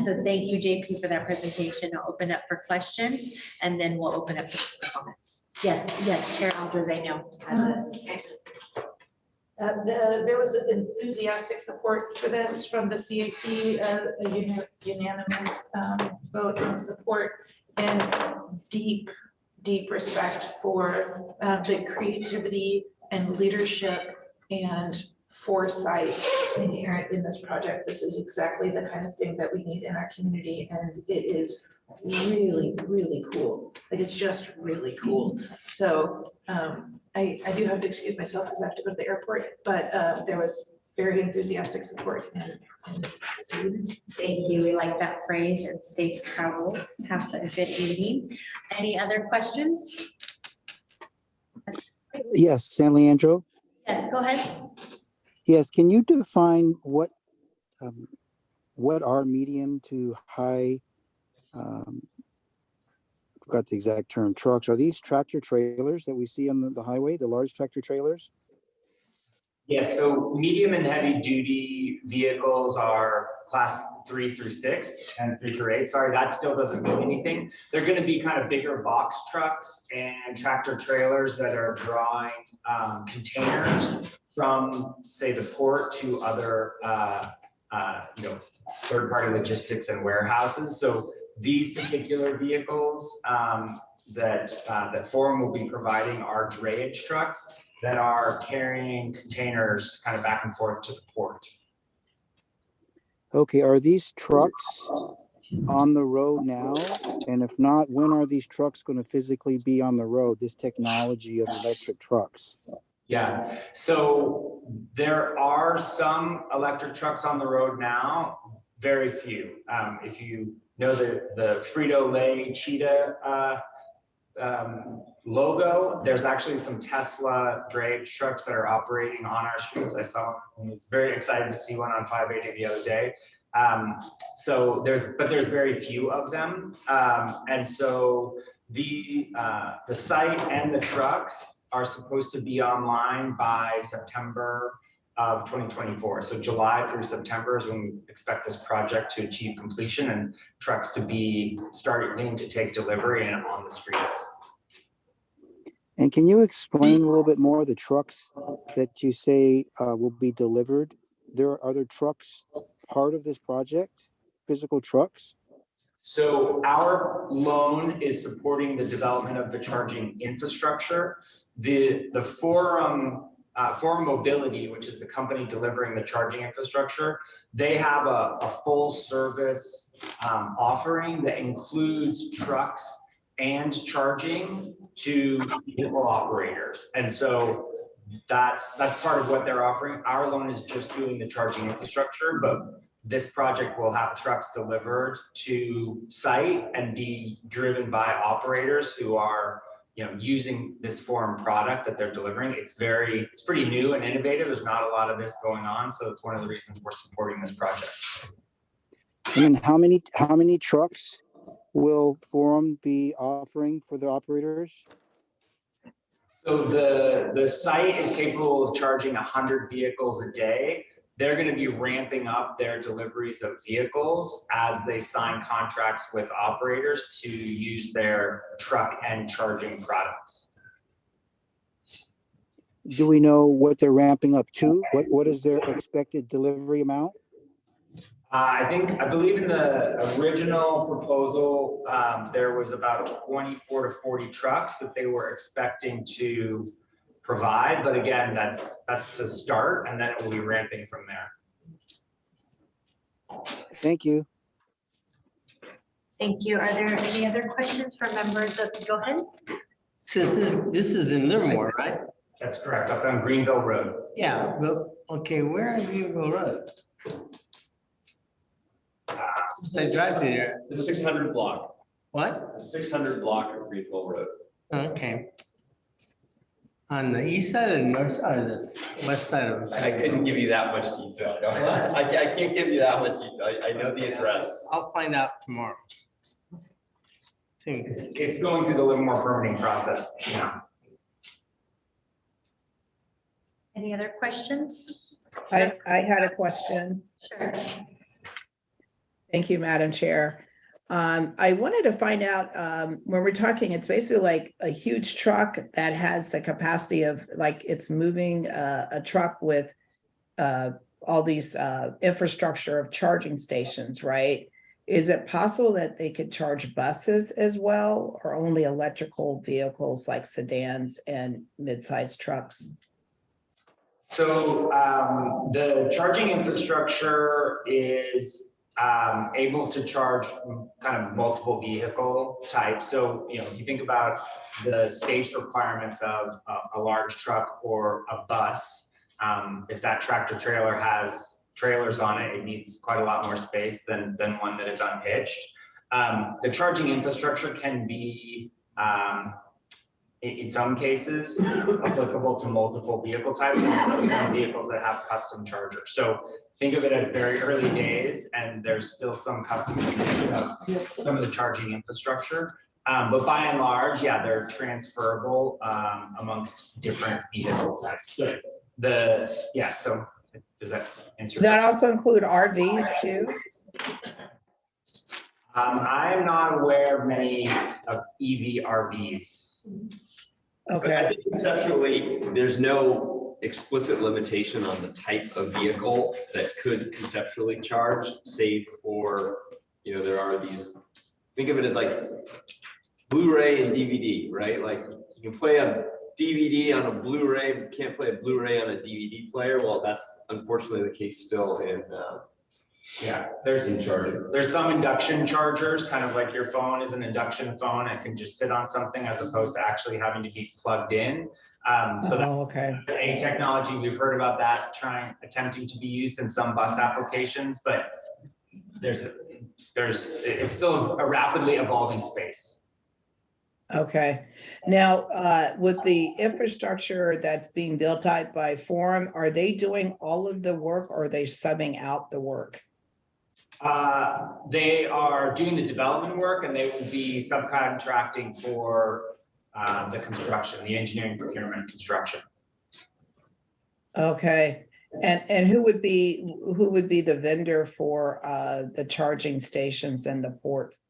So thank you, JP, for that presentation. I'll open up for questions and then we'll open up for comments. Yes, Chair Aldred, I know. There was enthusiastic support for this from the CAC, a unanimous vote in support, and deep respect for the creativity and leadership and foresight inherent in this project. This is exactly the kind of thing that we need in our community, and it is really, really cool. Like, it's just really cool. So I do have to excuse myself because I have to go to the airport, but there was very enthusiastic support and Thank you. We like that phrase, and safe travels. Have a good evening. Any other questions? Yes, San Leandro. Yes, go ahead. Yes, can you define what are medium to high, forgot the exact term, trucks? Are these tractor trailers that we see on the highway, the large tractor trailers? Yeah, so medium and heavy duty vehicles are class 3 through 6 and 3 through 8. Sorry, that still doesn't mean anything. They're going to be kind of bigger box trucks and tractor trailers that are drawing containers from, say, the port to other, third-party logistics and warehouses. So these particular vehicles that Forum will be providing are drayage trucks that are carrying containers kind of back and forth to the port. Okay, are these trucks on the road now? And if not, when are these trucks going to physically be on the road, this technology of electric trucks? Yeah, so there are some electric trucks on the road now, very few. If you know the Frito-Lay Cheetah logo, there's actually some Tesla drayage trucks that are operating on our streets. I saw one. I was very excited to see one on 580 the other day. So there's very few of them. And so the site and the trucks are supposed to be online by September of 2024. So July through September is when we expect this project to achieve completion and trucks to be starting to take delivery and on the streets. And can you explain a little bit more the trucks that you say will be delivered? Are there trucks part of this project, physical trucks? So our loan is supporting the development of the charging infrastructure. The Forum Mobility, which is the company delivering the charging infrastructure, they have a full service offering that includes trucks and charging to vehicle operators. And so that's part of what they're offering. Our loan is just doing the charging infrastructure, but this project will have trucks delivered to site and be driven by operators who are, using this Forum product that they're delivering. It's pretty new and innovative. There's not a lot of this going on, so it's one of the reasons we're supporting this project. And then how many trucks will Forum be offering for the operators? So the site is capable of charging 100 vehicles a day. They're going to be ramping up their deliveries of vehicles as they sign contracts with operators to use their truck and charging products. Do we know what they're ramping up to? What is their expected delivery amount? I believe in the original proposal, there was about 24 to 40 trucks that they were expecting to provide, but again, that's to start, and then it will be ramping from there. Thank you. Thank you. Are there any other questions from members of, go ahead? Since this is in Livermore, right? That's correct. That's on Greenville Road. Yeah, well, okay, where is Greenville Road? I drive through there. The 600 block. What? The 600 block of Greenville Road. Okay. On the east side or the north side or the west side of? I couldn't give you that much detail. I can't give you that much detail. I know the address. I'll find out tomorrow. It's going through the Livermore permitting process now. Any other questions? I had a question. Sure. Thank you, Madam Chair. I wanted to find out, when we're talking, it's basically like a huge truck that has the capacity of, like, it's moving a truck with all these infrastructure of charging stations, right? Is it possible that they could charge buses as well, or only electrical vehicles like sedans and mid-sized trucks? So the charging infrastructure is able to charge kind of multiple vehicle types. So, if you think about the space requirements of a large truck or a bus, if that tractor trailer has trailers on it, it needs quite a lot more space than one that is unhitched. The charging infrastructure can be, in some cases, applicable to multiple vehicle types, and some vehicles that have custom chargers. So think of it as very early days, and there's still some customization of some of the charging infrastructure. But by and large, yeah, they're transferable amongst different vehicle types. So does that answer? Does that also include RVs too? I'm not aware of many of EV RVs. Okay. But I think conceptually, there's no explicit limitation on the type of vehicle that could conceptually charge, save for, there are these, think of it as like Blu-ray and DVD, right? Like you can play a DVD on a Blu-ray, but can't play a Blu-ray on a DVD player. Well, that's unfortunately the case still in there's some induction chargers, kind of like your phone is an induction phone. It can just sit on something as opposed to actually having to be plugged in. Okay. A technology, we've heard about that attempting to be used in some bus applications, but it's still a rapidly evolving space. Okay. Now, with the infrastructure that's being built out by Forum, are they doing all of the work, or are they subbing out the work? They are doing the development work, and they will be subcontracting for the construction, the engineering, procurement, construction. Okay. And who would be the vendor for the charging stations and the ports?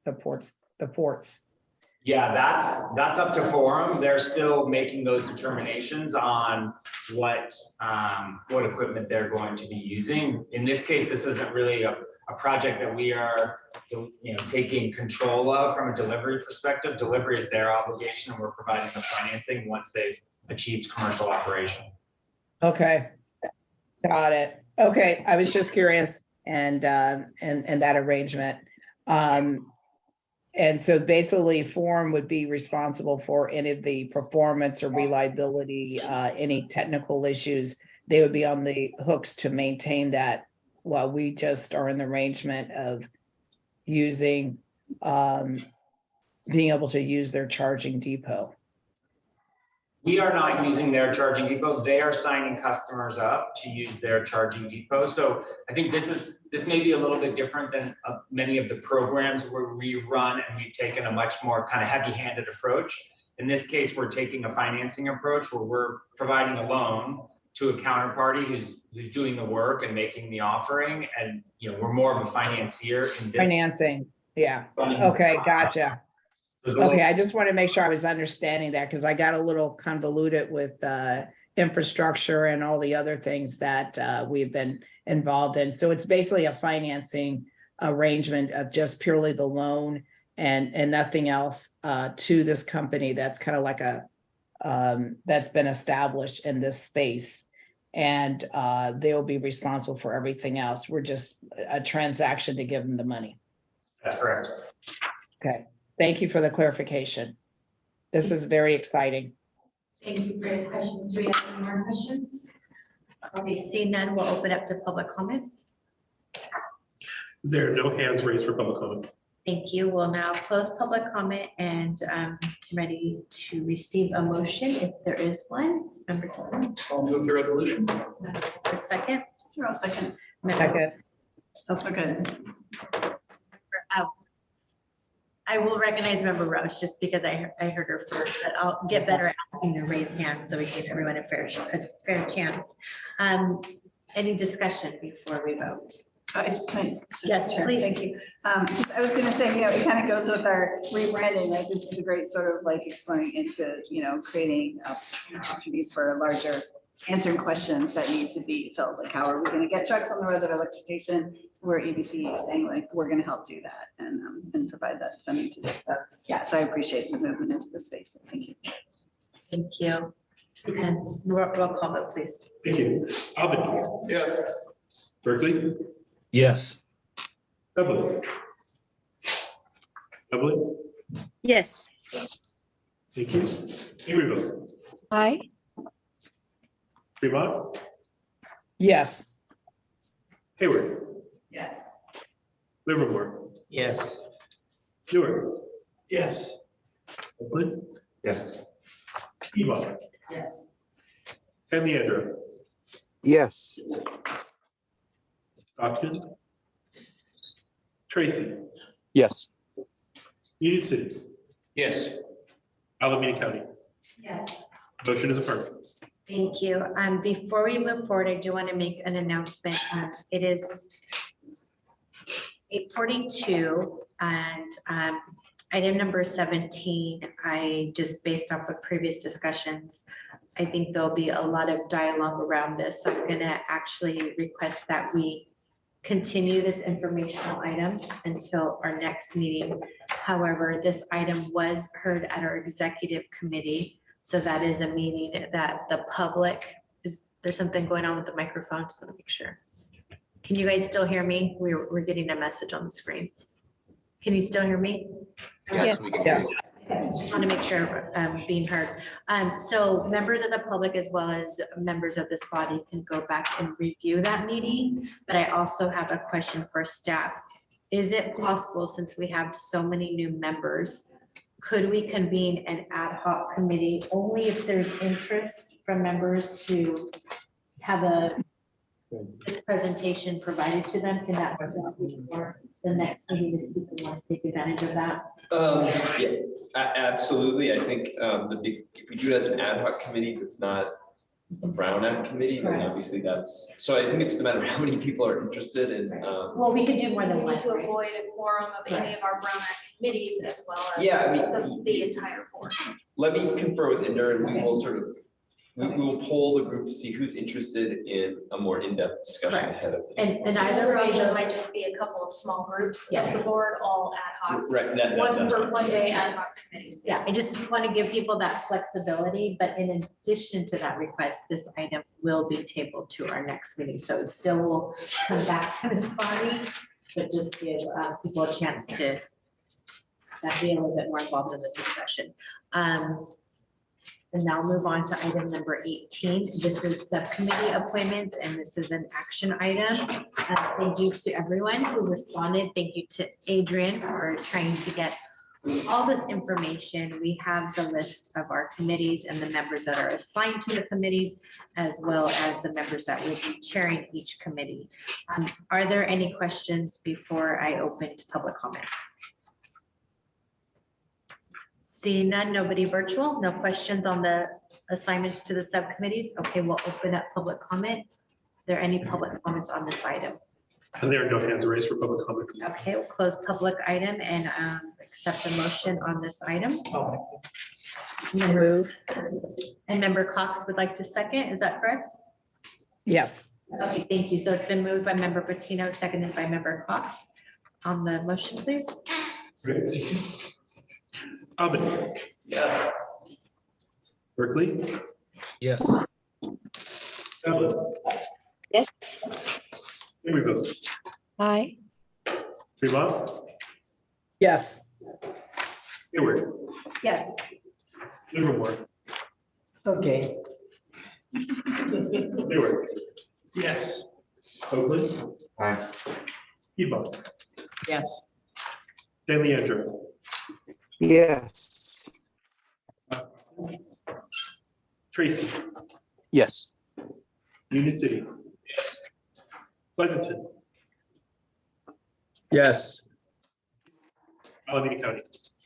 Yeah, that's up to Forum. They're still making those determinations on what equipment they're going to be using. In this case, this isn't really a a project that we are, taking control of from a delivery perspective. Delivery is their obligation, and we're providing the financing once they've achieved commercial operation. Okay. Got it. Okay, I was just curious and that arrangement. And so basically Forum would be responsible for any of the performance or reliability, any technical issues. They would be on the hooks to maintain that, while we just are in the arrangement of using, being able to use their charging depot. We are not using their charging depot. They are signing customers up to use their charging depot. So I think this may be a little bit different than many of the programs where we run, and we've taken a much more kind of heavy-handed approach. In this case, we're taking a financing approach where we're providing a loan to a counterparty who's doing the work and making the offering. And, we're more of a financier in this. Financing, yeah. Okay, gotcha. Okay, I just want to make sure I was understanding that, because I got a little convoluted with infrastructure and all the other things that we've been involved in. So it's basically a financing arrangement of just purely the loan and nothing else to this company that's kind of like a that's been established in this space. And they'll be responsible for everything else. We're just a transaction to give them the money. That's correct. Okay. Thank you for the clarification. This is very exciting. Thank you for your questions. Do we have any more questions? Okay, seeing none, we'll open up to public comment. There are no hands raised for public comment. Thank you. We'll now close public comment and ready to receive a motion if there is one. Member Tillman. I'll move the resolution. For a second. Sure, I'll second. Second. Okay. I will recognize Member Roche just because I heard her first, but I'll get better at asking to raise hands so we give everyone a fair chance. Any discussion before we vote? Yes, sure. please. Thank you. I was gonna say, it kind of goes with our rebranding, like this is a great sort of like exploring into, creating opportunities for larger answering questions that need to be filled. Like, how are we gonna get trucks on the road that are electrification? Where EBC is saying like, we're gonna help do that and provide that funding to do it. So, yeah, so I appreciate the movement into the space. Thank you. Thank you. And roll call vote, please. Thank you. Albany. Yes. Berkeley. Yes. Beverly. Beverly. Yes. Thank you. Averyville. Aye. Fremont. Yes. Hayward. Yes. Livermore. Yes. Newark. Yes. Oakland. Yes. Piedmont. Yes. San Leandro. Yes. Stockton. Tracy. Yes. Union City. Yes. Alameda County. Yes. Motion is affirmed. Thank you. Before we move forward, I do want to make an announcement. It is 8:42 and item number 17, I just based off of previous discussions, I think there'll be a lot of dialogue around this. So I'm going to actually request that we continue this informational item until our next meeting. However, this item was heard at our executive committee. So that is a meeting that the public is, there's something going on with the microphone, so let me make sure. Can you guys still hear me? We're getting a message on the screen. Can you still hear me? Yes, we can hear you. Just want to make sure I'm being heard. So members of the public as well as members of this body can go back and review that meeting. But I also have a question for staff. Is it possible, since we have so many new members, could we convene an ad hoc committee only if there's interest from members to have this presentation provided to them? Can that work for the next meeting if people want to take advantage of that? Yeah, absolutely. I think if we do it as an ad hoc committee that's not a Brown Act committee, then obviously that's, so I think it's just a matter of how many people are interested in. Well, we could do more than We one. need to avoid a quorum of any of our Brown Act committees as well as Yeah, I mean, the entire board. Let me confer with Inder and we will sort of we will poll the group to see who's interested in a more in-depth discussion Correct. ahead of. And Either either way, option the- might just be a couple of small groups of Yes. the board, all ad hoc. Right, One for that's one day ad hoc committees. yeah, I just want to give people that flexibility, but in addition to that request, this item will be tabled to our next meeting. So it still will come back to this body, but just give people a chance to be a little bit more involved in the discussion. And now move on to item number 18. This is subcommittee appointments, and this is an action item. Thank you to everyone who responded. Thank you to Adrian for trying to get all this information. We have the list of our committees and the members that are assigned to the committees, as well as the members that will be chairing each committee. Are there any questions before I open to public comments? Seeing none, nobody virtual, no questions on the assignments to the subcommittees. Okay, we'll open up public comment. Are there any public comments on this item? And there are no hands raised for public comment. Okay, we'll close public item and accept a motion on this item. And Member Cox would like to second, is that correct? Yes. Okay, thank you. So it's been moved by Member Patino, seconded by Member Cox. On the motion, please. Great, thank you. Albany. Yes. Berkeley. Yes. Ellen. Yes. Emeryville. Aye. Fremont. Yes. Hayward. Yes. Livermore. Okay. Hayward. Yes. Oakland. Aye. Piedmont. Yes. San Leandro. Yes. Tracy. Yes. Union City. Pleasanton. Yes. Alameda County.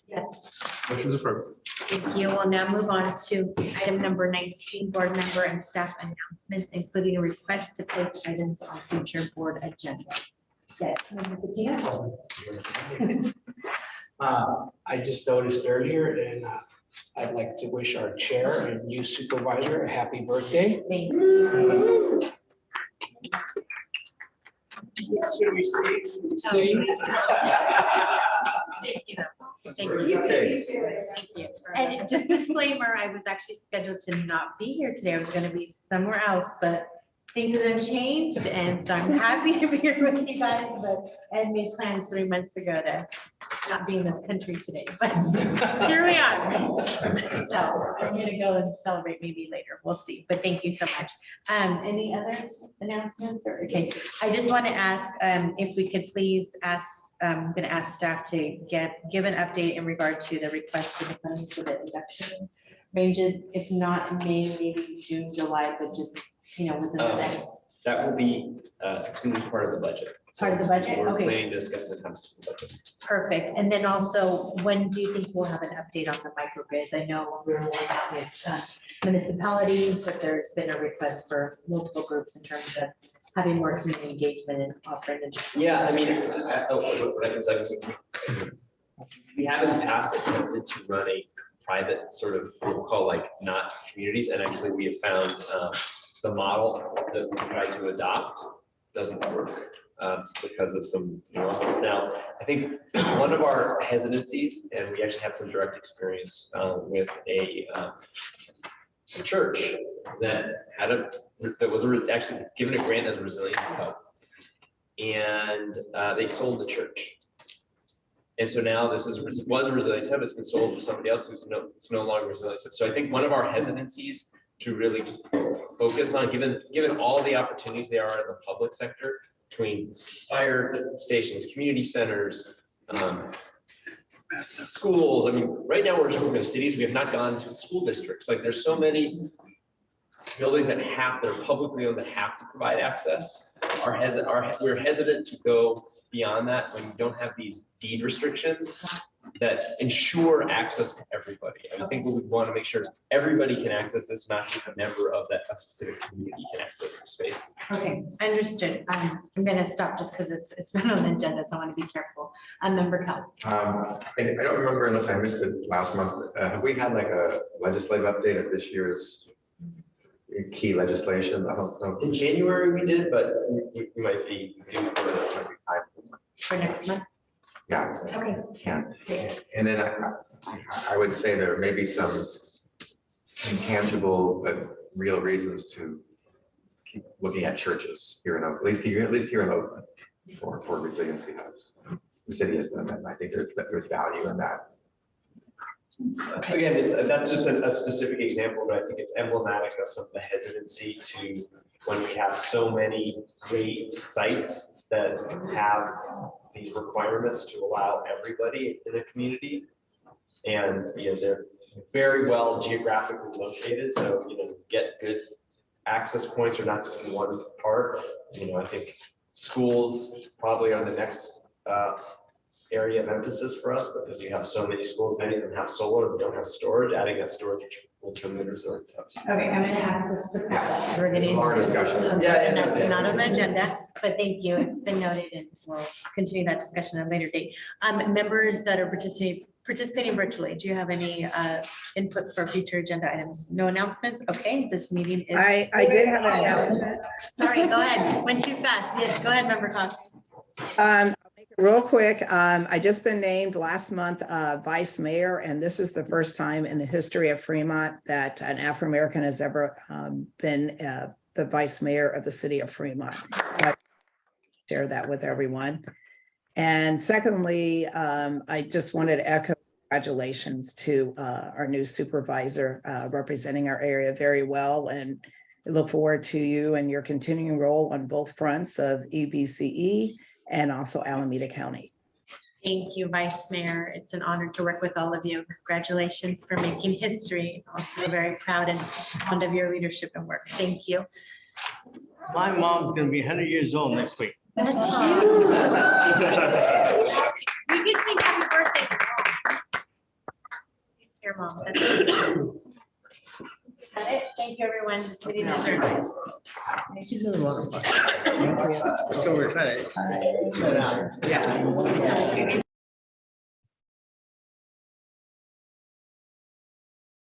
Yes. Motion is affirmed. Thank you. We'll now move on to item number 19, board member and staff announcements, including a request to place items on future board agenda. Yes, Member Patino? I just noticed earlier, and I'd like to wish our chair and new supervisor a happy birthday. Thank you. Should we sing? Thank you. Thank you. Thank you. And just disclaimer, I was actually scheduled to not be here today. I was going to be somewhere else, but things have changed, and so I'm happy to be here with you guys, but I had made plans 3 months ago to not be in this country today, but here we are. So I'm gonna go and celebrate maybe later, we'll see, but thank you so much. Any other announcements or, okay, I just want to ask if we could please ask, I'm gonna ask staff to give an update in regard to the request for the funding for the induction ranges, if not in May, maybe June, July, but just, you know, within the next. That will be, it's going to be part of the budget. Part of the budget? We're Okay. planning to discuss the times of the budget. Perfect. And then also, when do you think we'll have an update on the microgrids? I know we're working with municipalities, but there's been a request for multiple groups in terms of having more community engagement and offering them. Yeah, I mean, what I can say, we have in the past attempted to run a private sort of, we'll call like not communities, and actually we have found the model that we try to adopt doesn't work because of some nuances. Now, I think one of our hesitancies, and we actually have some direct experience with a church that had actually given a grant as a resilience hub, and they sold the church. And so now this was a resilience hub, it's been sold to somebody else it's no longer resilience hub. So I think one of our hesitancies to really focus on, given all the opportunities there are in the public sector between fire stations, community centers, schools. I mean, right now we're just working with cities. We have not gone to school districts. Like there's so many buildings that are publicly owned that have to provide access. We're hesitant to go beyond that when you don't have these deed restrictions that ensure access to everybody. And I think what we want to make sure is everybody can access this, not just a member of that a specific community can access the space. Okay, understood. I'm gonna stop just because it's been on the agenda, so I want to be careful. Member Cal. I don't remember unless I missed it last month. Have we had like a legislative update at this year's key legislation. I don't know. In January we did, but we might be due for For next month? Yeah. Okay. Yeah. And then I would say there may be some intangible but real reasons to keep looking at churches here in Oakland, at least here in Oakland for resiliency hubs. The city has done that. And I think there's value in that. Again, that's just a specific example, but I think it's emblematic of some of the hesitancy to when we have so many great sites that have these requirements to allow everybody in a community. And they're very well geographically located, so get good access points are not just in one part. I think schools probably are the next area of emphasis for us because you have so many schools, many of them have solar, but don't have storage. Adding that storage will turn the resorts up. Okay, I'm gonna have to. We're getting. More discussion. And that's not on the agenda, but thank you. It's been noted and we'll continue that discussion at a later date. Members that are participating virtually, do you have any input for future agenda items? No announcements? Okay, this meeting is. I did have an announcement. Sorry, go ahead. Went too fast. Yes, go ahead, Member Cox. I'll make it real quick. I just been named last month vice mayor, and this is the first time in the history of Fremont that an Afro-American has ever been the vice mayor of the city of Fremont. So I share that with everyone. And secondly, I just wanted to echo congratulations to our new supervisor representing our area very well, and I look forward to you and your continuing role on both fronts of EBCE and also Alameda County. Thank you, Vice Mayor. It's an honor to work with all of you. Congratulations for making history. Also very proud and fond of your leadership and work. Thank you. My mom's gonna be 100 years old next week. That's huge. We can sing happy birthday to Mom. It's your mom. That's it. Is that it? Thank you, everyone. This meeting is adjourned. She's in the water. So we're trying to. Yeah.